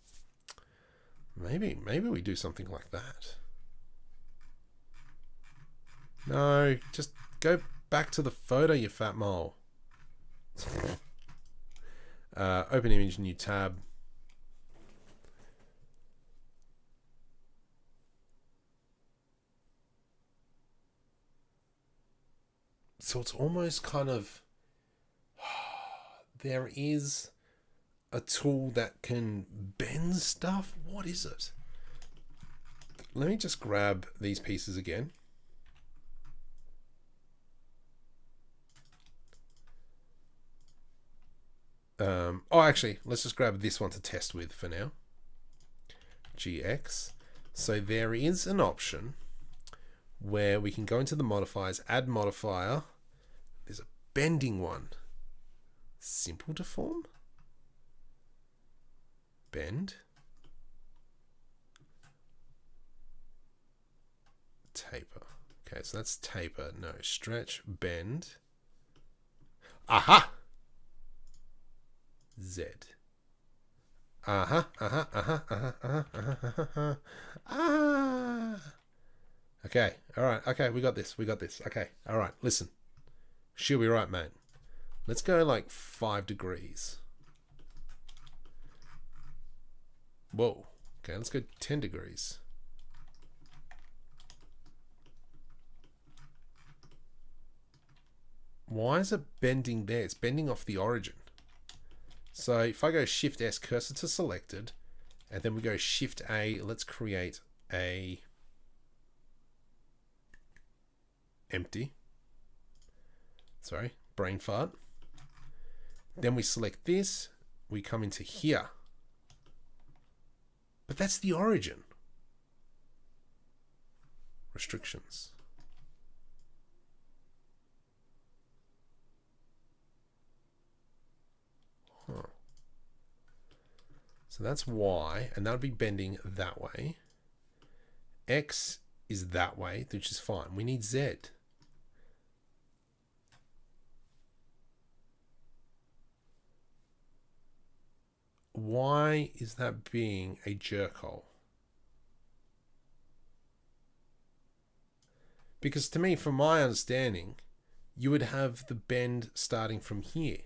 Maybe we do something like that. No, just go back to the photo, you fat mole. Open image, new tab. So it's almost kind of... There is a tool that can bend stuff. What is it? Let me just grab these pieces again. Actually, let's just grab this one to test with for now. GX. So there is an option where we can go into the modifiers, add modifier. There's a bending one. Simple to form. Bend. Taper. Okay, so that's taper. No, stretch, bend. Aha! Z. Ah. Okay, alright, okay, we got this. Okay, alright, listen. She'll be right, mate. Let's go like 5 degrees. Whoa. Okay, let's go 10 degrees. Why is it bending there? It's bending off the origin. So if I go Shift S, cursor to selected, and then we go Shift A, let's create a empty. Sorry, brain fart. Then we select this, we come into here. But that's the origin. Restrictions. Huh. So that's Y, and that would be bending that way. X is that way, which is fine. We need Z. Why is that being a jerk hole? Because to me, from my understanding, you would have the bend starting from here.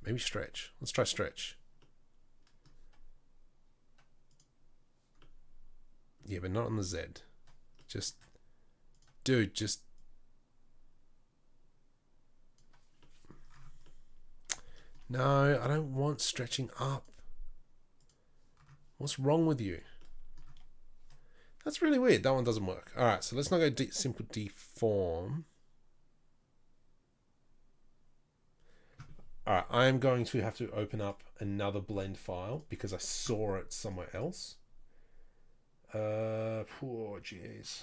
Maybe stretch. Let's try stretch. Yeah, but not on the Z. Just, dude, just. No, I don't want stretching up. What's wrong with you? That's really weird. That one doesn't work. All right, so let's not go simple deform. All right, I am going to have to open up another blend file because I saw it somewhere else. Poor jeez.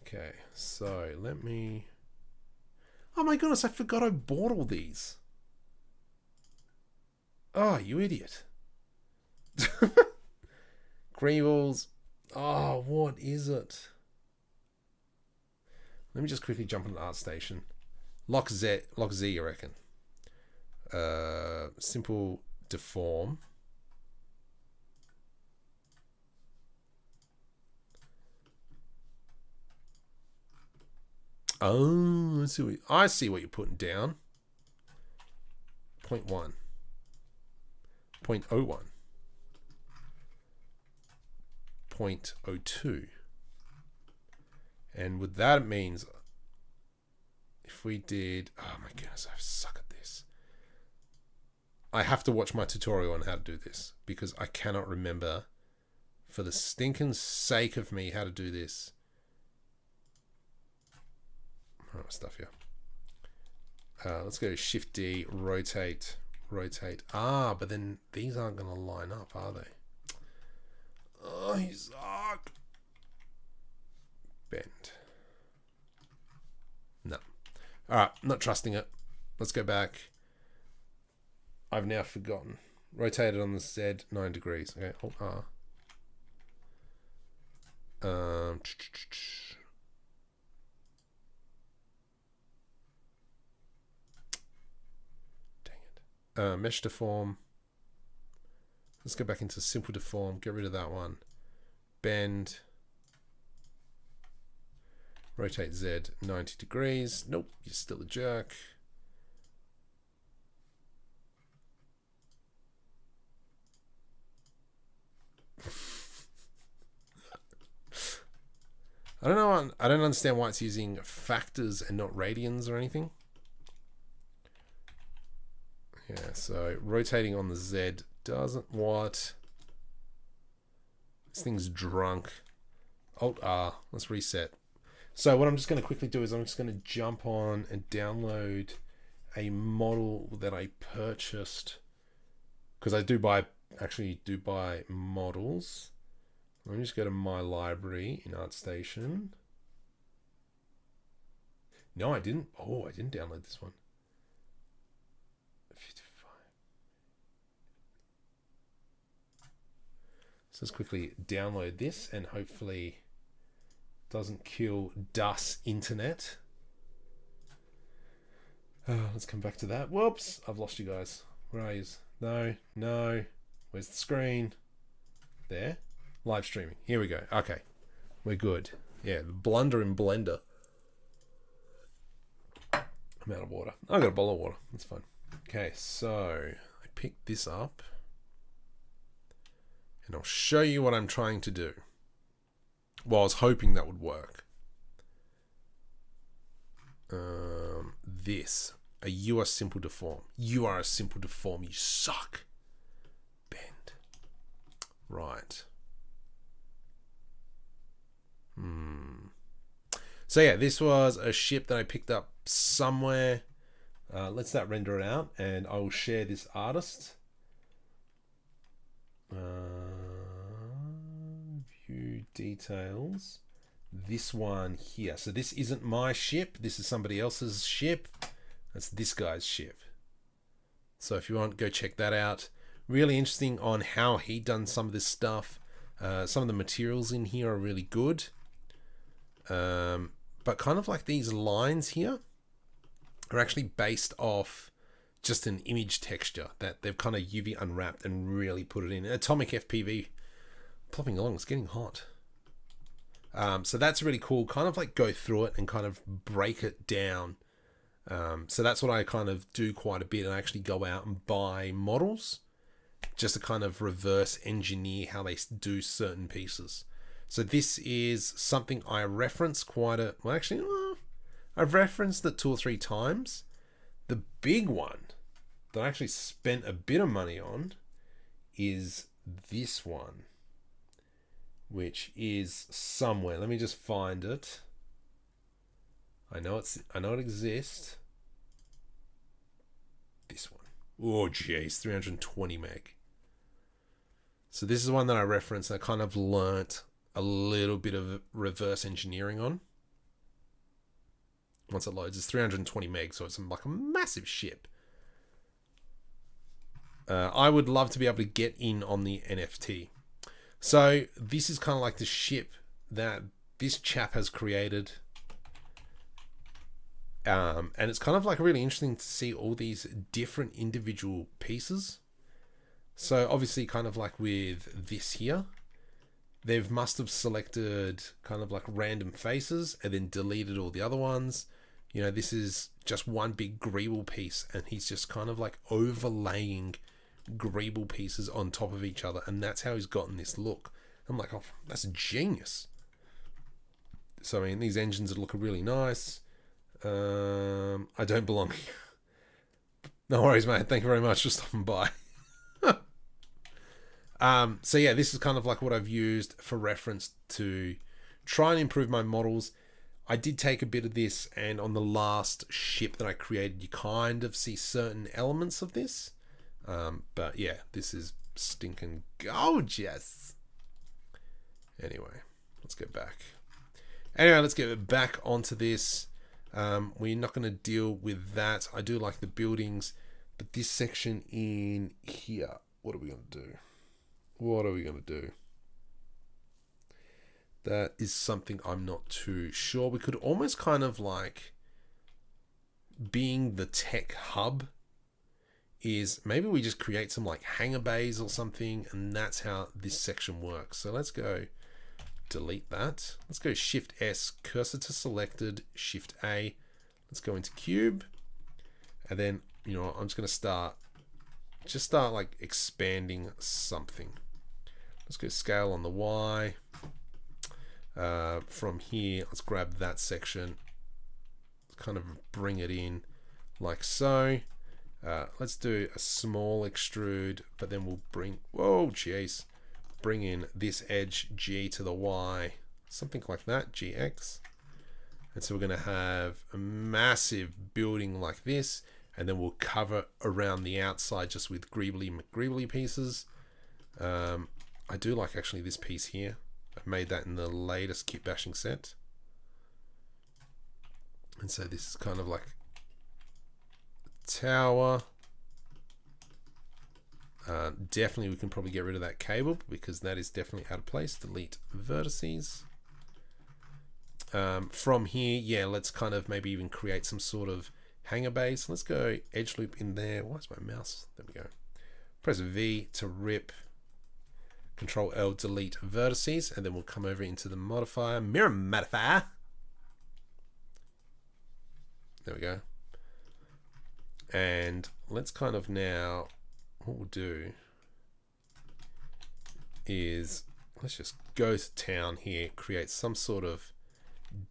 Okay, so let me. Oh my goodness, I forgot I bought all these. Oh, you idiot. Greebles. Oh, what is it? Let me just quickly jump on the ArtStation. Lock Z, you reckon? Simple deform. Oh, I see what you're putting down. 0.1. 0.01. 0.02. And with that, it means if we did, oh my goodness, I suck at this. I have to watch my tutorial on how to do this because I cannot remember for the stinking sake of me how to do this. Oh, stuff here. Let's go Shift D, rotate. Ah, but then these aren't going to line up, are they? Oh, you suck. Bend. No. All right, not trusting it. Let's go back. I've now forgotten. Rotate it on the Z 9 degrees. Okay, Alt R. Mesh deform. Let's go back into simple deform. Get rid of that one. Bend. Rotate Z 90 degrees. Nope, you're still a jerk. I don't know. I don't understand why it's using factors and not radians or anything. Yeah, so rotating on the Z doesn't what? This thing's drunk. Alt R. Let's reset. So what I'm just going to quickly do is I'm just going to jump on and download a model that I purchased because I actually do buy models. Let me just go to my library in ArtStation. No, I didn't. Oh, I didn't download this one. 55. So let's quickly download this and hopefully it doesn't kill DUS internet. Let's come back to that. Whoops, I've lost you guys. Where are you? No. Where's the screen? There. Live streaming. Here we go. Okay. We're good. Yeah, the blunder in Blender. I'm out of water. I got a bowl of water. That's fine. Okay, so I picked this up and I'll show you what I'm trying to do. Well, I was hoping that would work. You are simple deform. You are a simple deform. You suck. Bend. Right. So yeah, this was a ship that I picked up somewhere. Let's that render it out, and I will share this artist. View details. This one here. So this isn't my ship. This is somebody else's ship. That's this guy's ship. So if you want, go check that out. Really interesting on how he done some of this stuff. Some of the materials in here are really good. But kind of like these lines here are actually based off just an image texture that they've kind of UV unwrapped and really put it in. Atomic FPV plopping along, it's getting hot. So that's really cool. Kind of like go through it and kind of break it down. So that's what I kind of do quite a bit. I actually go out and buy models just to kind of reverse engineer how they do certain pieces. So this is something I reference I've referenced it 2 or 3 times. The big one that I actually spent a bit of money on is this one, which is somewhere. Let me just find it. I know it exists. This one. Oh jeez, 320 meg. So this is one that I referenced. I kind of learnt a little bit of reverse engineering on. Once it loads, it's 320 meg, so it's like a massive ship. I would love to be able to get in on the NFT. So this is kind of like the ship that this chap has created. And it's kind of like really interesting to see all these different individual pieces. So obviously kind of like with this here, they must have selected kind of like random faces and then deleted all the other ones. You know, this is just one big greeble piece, and he's just kind of like overlaying greeble pieces on top of each other, and that's how he's gotten this look. I'm like, oh, that's genius. So I mean, these engines look really nice. I don't belong here. No worries, mate. Thank you very much for stopping by. So yeah, this is kind of like what I've used for reference to try and improve my models. I did take a bit of this, and on the last ship that I created, you kind of see certain elements of this. But yeah, this is stinking gorgeous. Anyway, let's get back. Let's get back onto this. We're not going to deal with that. I do like the buildings, but this section in here, what are we going to do? What are we going to do? That is something I'm not too sure. We could almost kind of like, being the tech hub, is maybe we just create some like hangar bays or something, and that's how this section works. So let's go delete that. Let's go Shift S, cursor to selected, Shift A. Let's go into cube, and then, you know, I'm just going to start like expanding something. Let's go scale on the Y. From here, let's grab that section, kind of bring it in like so. Let's do a small extrude, but then we'll bring in this edge G to the Y, something like that, GX. And so we're going to have a massive building like this, and then we'll cover around the outside just with greebly pieces. I do like actually this piece here. I've made that in the latest kitbashing set. And so this is kind of like a tower. Definitely we can probably get rid of that cable because that is definitely out of place. Delete vertices. From here, yeah, let's kind of maybe even create some sort of hangar base. Let's go edge loop in there. Why is my mouse? There we go. Press V to rip. Control L, delete vertices, and then we'll come over into the modifier, mirror modifier. There we go. And let's kind of now, what we'll do is, let's just go to town here, create some sort of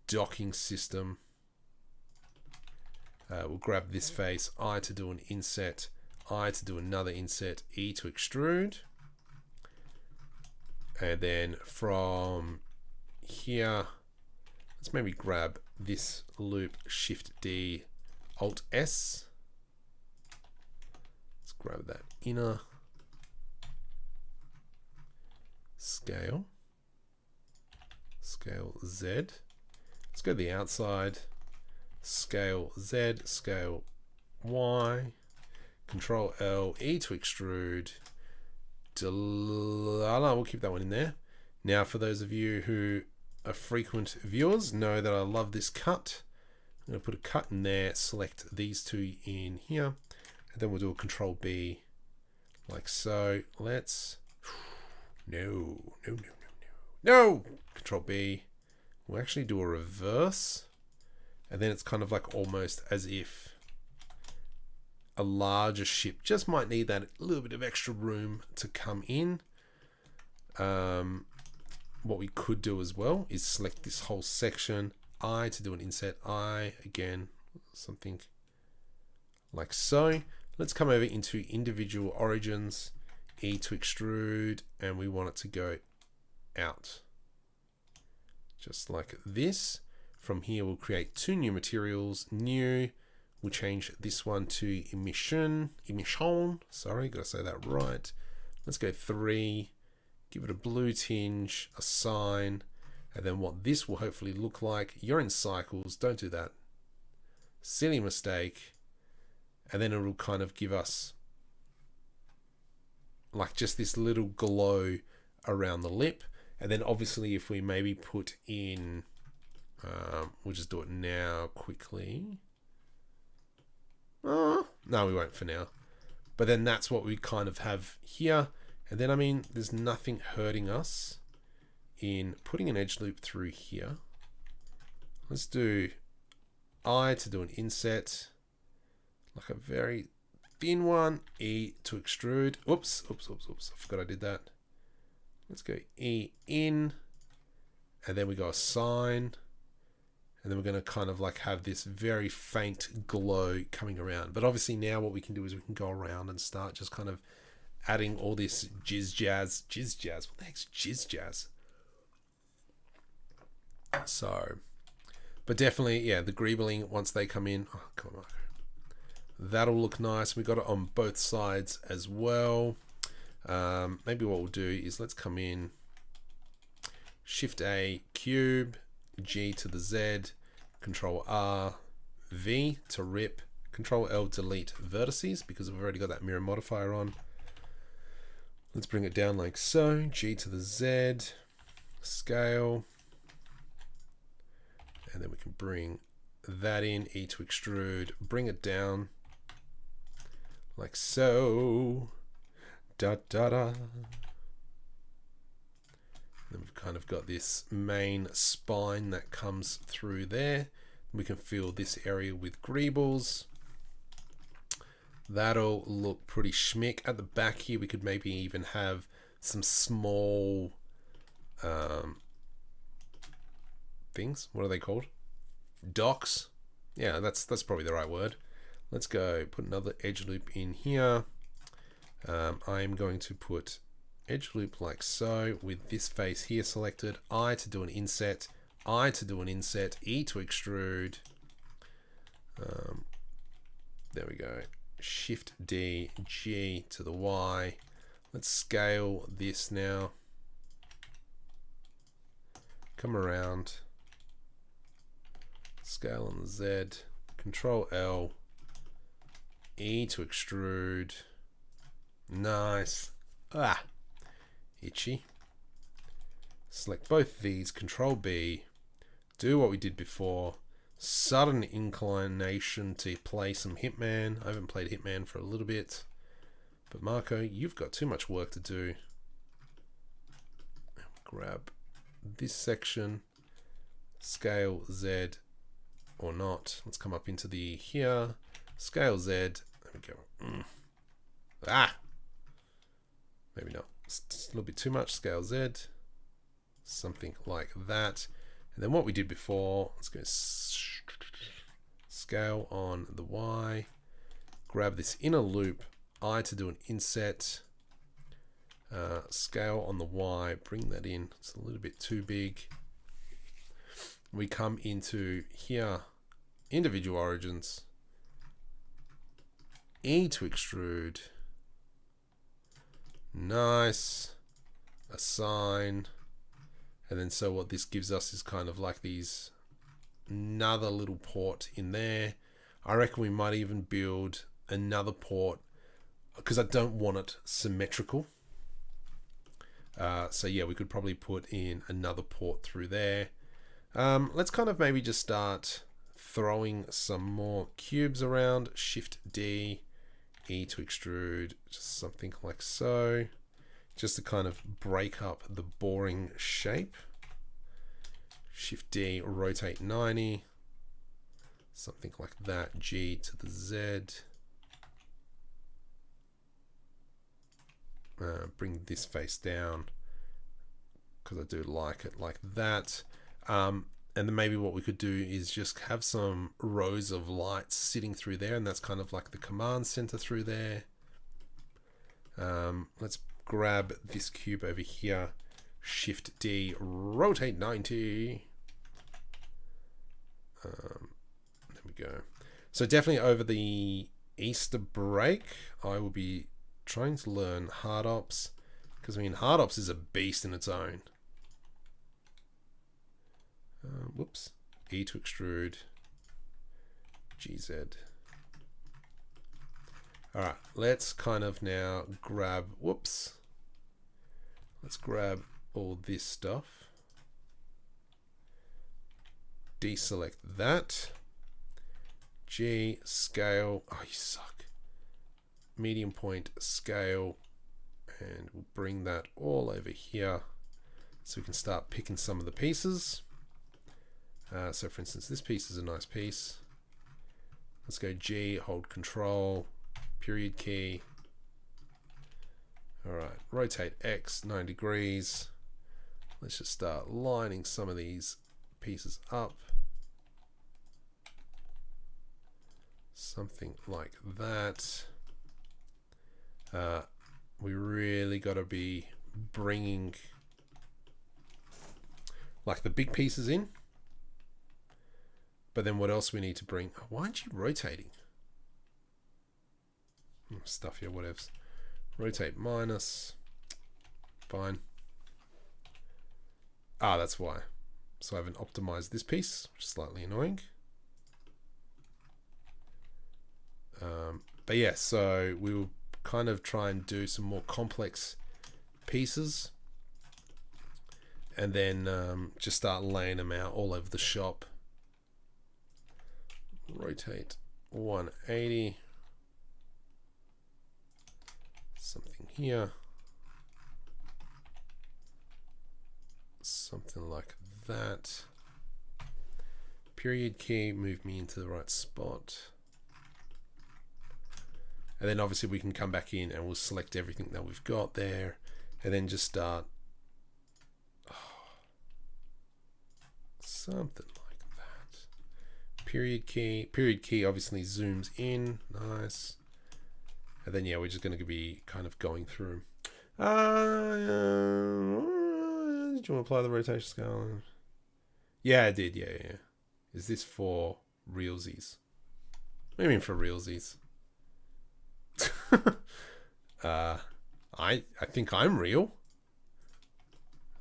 docking system. We'll grab this face, I to do an inset, I to do another inset, E to extrude. And then from here, let's maybe grab this loop, Shift D, Alt S. Let's grab that inner scale, scale Z. Let's go to the outside, scale Z, scale Y, Control L, E to extrude. We'll keep that one in there. Now, for those of you who are frequent viewers, know that I love this cut. I'm going to put a cut in there, select these two in here, and then we'll do a Control B like so. Let's no. Control B. We'll actually do a reverse, and then it's kind of like almost as if a larger ship just might need that little bit of extra room to come in. What we could do as well is select this whole section, I to do an inset, I again, something like so. Let's come over into individual origins, E to extrude, and we want it to go out. Just like this. From here, we'll create 2 new materials, new. We'll change this one to emission, sorry, gotta say that right. Let's go 3, give it a blue tinge, assign, and then what this will hopefully look like. You're in cycles, don't do that. Silly mistake. And then it'll kind of give us like just this little glow around the lip. And then obviously if we maybe put in, we'll just do it now quickly. Oh, no, we won't for now. But then that's what we kind of have here. And then, I mean, there's nothing hurting us in putting an edge loop through here. Let's do I to do an inset, like a very thin one, E to extrude. Oops, I forgot I did that. Let's go E in, and then we go assign. And then we're going to kind of like have this very faint glow coming around. But obviously now what we can do is we can go around and start just kind of adding all this jizz jazz. What the heck's jizz jazz? So, but definitely, yeah, the greebling, once they come in, oh, come on, that'll look nice. We got it on both sides as well. Maybe what we'll do is let's come in, Shift A, cube, G to the Z, Control R, V to rip, Control L, delete vertices because we've already got that mirror modifier on. Let's bring it down like so, G to the Z, scale, and then we can bring that in, E to extrude, bring it down like so, da da da. Then we've kind of got this main spine that comes through there. We can fill this area with greebles. That'll look pretty schmick. At the back here, we could maybe even have some small things. What are they called? Docks. Yeah, that's probably the right word. Let's go put another edge loop in here. I'm going to put edge loop like so with this face here selected, I to do an inset, I to do an inset, E to extrude. There we go. Shift D, G to the Y. Let's scale this now. Come around. Scale on the Z. Control L. E to extrude. Nice. Ah. Itchy. Select both of these, Control B, do what we did before, sudden inclination to play some Hitman. I haven't played Hitman for a little bit, but Marco, you've got too much work to do. Grab this section, scale Z or not. Let's come up into the here, scale Z, there we go. Ah! Maybe not. Just a little bit too much, scale Z, something like that. And then what we did before, let's go scale on the Y, grab this inner loop, I to do an inset, scale on the Y, bring that in, it's a little bit too big. We come into here, individual origins, E to extrude, nice, assign, and then so what this gives us is kind of like these another little port in there. I reckon we might even build another port because I don't want it symmetrical. So yeah, we could probably put in another port through there. Let's kind of maybe just start throwing some more cubes around. Shift D, E to extrude, just something like so, just to kind of break up the boring shape. Shift D, rotate 90, something like that. G to the Z, bring this face down because I do like it like that. And then maybe what we could do is just have some rows of lights sitting through there, and that's kind of like the command center through there. Let's grab this cube over here, Shift D, rotate 90. There we go. So definitely over the Easter break, I will be trying to learn hard ops, because I mean hard ops is a beast in its own. Whoops, E to extrude, GZ. All right, let's kind of now grab, whoops, let's grab all this stuff, deselect that, G, scale, oh you suck, medium point, scale, and we'll bring that all over here so we can start picking some of the pieces. So for instance, this piece is a nice piece. Let's go G, hold control, period key. All right, rotate X 9 degrees. Let's just start lining some of these pieces up. Something like that. We really got to be bringing like the big pieces in. But then what else we need to bring? Why aren't you rotating? Stuff here, whatevs. Rotate minus. Fine. Ah, that's why. So I haven't optimized this piece, which is slightly annoying. But yeah, so we will kind of try and do some more complex pieces. And then just start laying them out all over the shop. Rotate 180, something here, something like that. Period key, move me into the right spot. And then obviously we can come back in and we'll select everything that we've got there and then just start something like that. Period key obviously zooms in, nice. And then yeah, we're just going to be kind of going through. Did you want to apply the rotation scale? Yeah, I did, yeah. Is this for realsies? What do you mean for realsies? I think I'm real.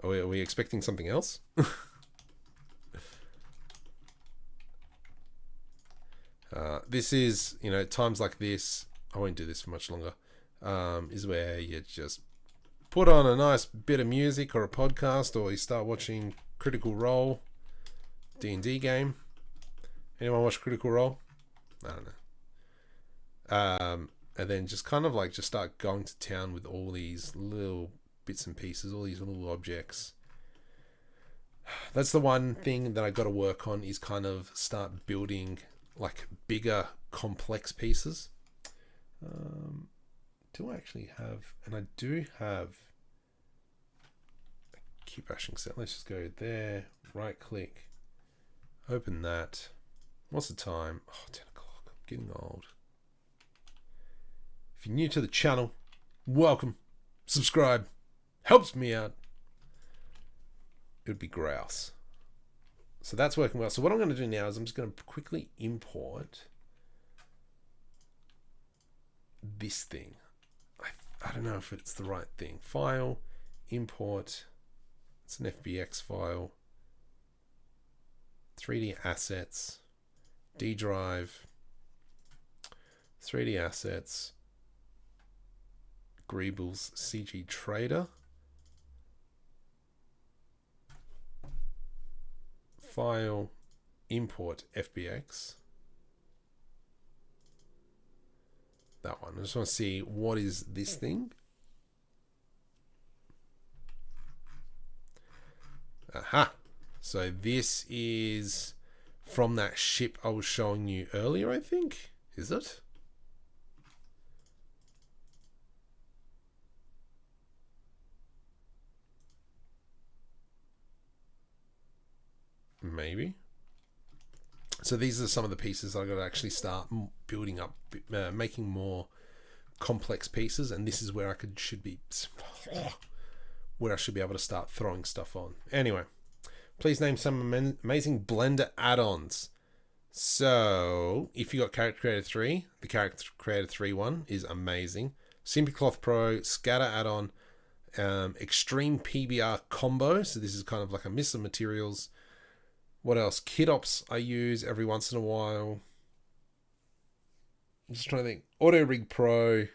Are we expecting something else? This is, you know, times like this, I won't do this for much longer, is where you just put on a nice bit of music or a podcast, or you start watching Critical Role, D&D game. Anyone watch Critical Role? I don't know. And then just kind of like just start going to town with all these little bits and pieces, all these little objects. That's the one thing that I got to work on, is kind of start building like bigger complex pieces. Do I actually have, and I do have a Kitbashing set. Let's just go there, right click, open that. What's the time? Oh, 10 o'clock. I'm getting old. If you're new to the channel, welcome. Subscribe. Helps me out. It would be grouse. So that's working well. So what I'm going to do now is I'm just going to quickly import this thing. I don't know if it's the right thing. File, import. It's an FBX file. 3D assets. D drive. 3D assets. Greebles CG Trader. File, import FBX. That one. I just want to see what is this thing. Aha. So this is from that ship I was showing you earlier, I think. Is it? maybe. So these are some of the pieces I've got to actually start building up, making more complex pieces, and this is where should be able to start throwing stuff on. Anyway, please name some amazing Blender add-ons. So if you got Character Creator 3, the Character Creator 3 one is amazing. SimplyCloth Pro, Scatter add-on, Extreme PBR combo. So this is kind of like a mix of materials. What else? KitOps I use every once in a while. I'm just trying to think. AutoRigPro.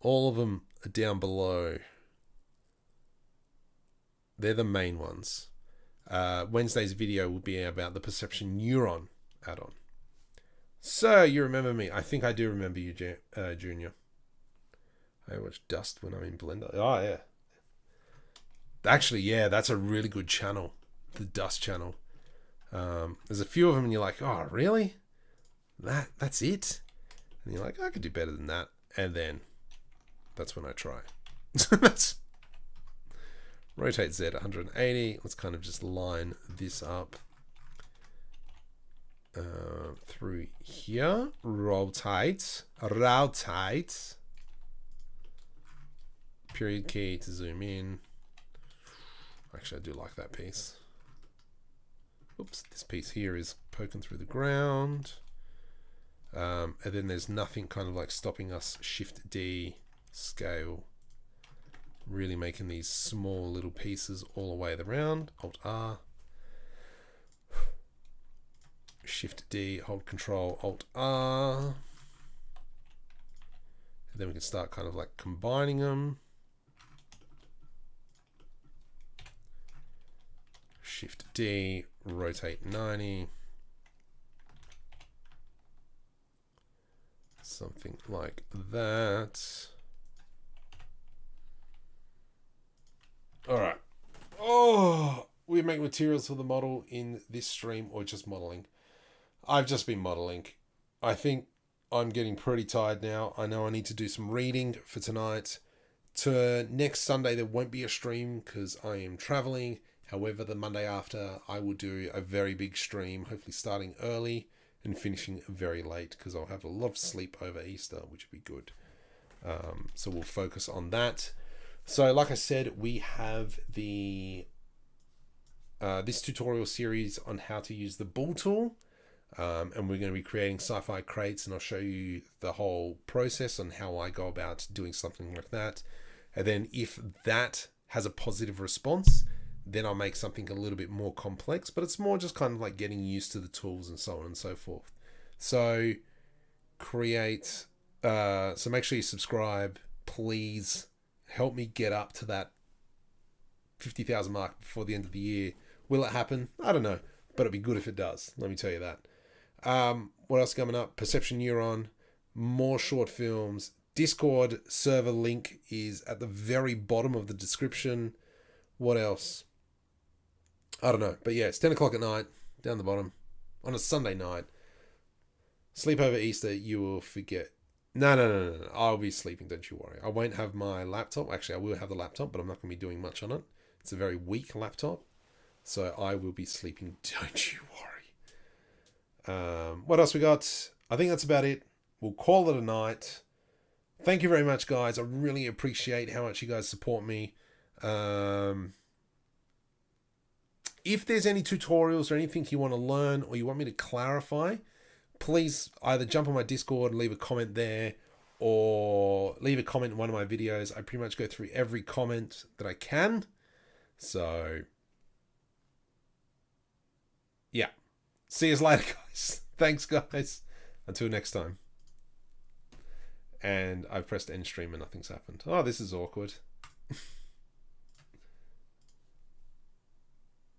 All of them are down below. They're the main ones. Wednesday's video will be about the Perception Neuron add-on. So you remember me. I think I do remember you, Junior. I watch Dust when I'm in Blender. Oh, yeah. Actually, yeah, that's a really good channel. The Dust channel. There's a few of them and you're like, oh, really? That's it? And you're like, I could do better than that. And then that's when I try. That's rotate Z 180. Let's kind of just line this up through here. Rotate. Period key to zoom in. Actually, I do like that piece. Oops, this piece here is poking through the ground. And then there's nothing kind of like stopping us. Shift D, scale. Really making these small little pieces all the way around. Alt R. Shift D, hold Control, Alt R. And then we can start kind of like combining them. Shift D, rotate 90. Something like that. All right. Oh, we make materials for the model in this stream or just modeling. I've just been modeling. I think I'm getting pretty tired now. I know I need to do some reading for tonight. To next Sunday, there won't be a stream because I am traveling. However, the Monday after, I will do a very big stream, hopefully starting early and finishing very late because I'll have a lot of sleep over Easter, which would be good. So we'll focus on that. So like I said, we have the this tutorial series on how to use the Bull tool. And we're going to be creating sci-fi crates, and I'll show you the whole process on how I go about doing something like that. And then if that has a positive response, then I'll make something a little bit more complex, but it's more just kind of like getting used to the tools and so on and so forth. So create, so make sure you subscribe, please help me get up to that 50,000 mark before the end of the year. Will it happen? I don't know, but it'd be good if it does. Let me tell you that. What else coming up? Perception Neuron, more short films. Discord server link is at the very bottom of the description. What else? I don't know, but yeah, it's 10 o'clock at night, down the bottom, on a Sunday night. Sleep over Easter, you will forget. No. I'll be sleeping, don't you worry. I won't have my laptop. Actually, I will have the laptop, but I'm not going to be doing much on it. It's a very weak laptop, so I will be sleeping, don't you worry. What else we got? I think that's about it. We'll call it a night. Thank you very much, guys. I really appreciate how much you guys support me. If there's any tutorials or anything you want to learn or you want me to clarify, please either jump on my Discord and leave a comment there, or leave a comment in one of my videos. I pretty much go through every comment that I can. So, yeah. See you later, guys. Thanks, guys. Until next time. And I've pressed end stream and nothing's happened. Oh, this is awkward.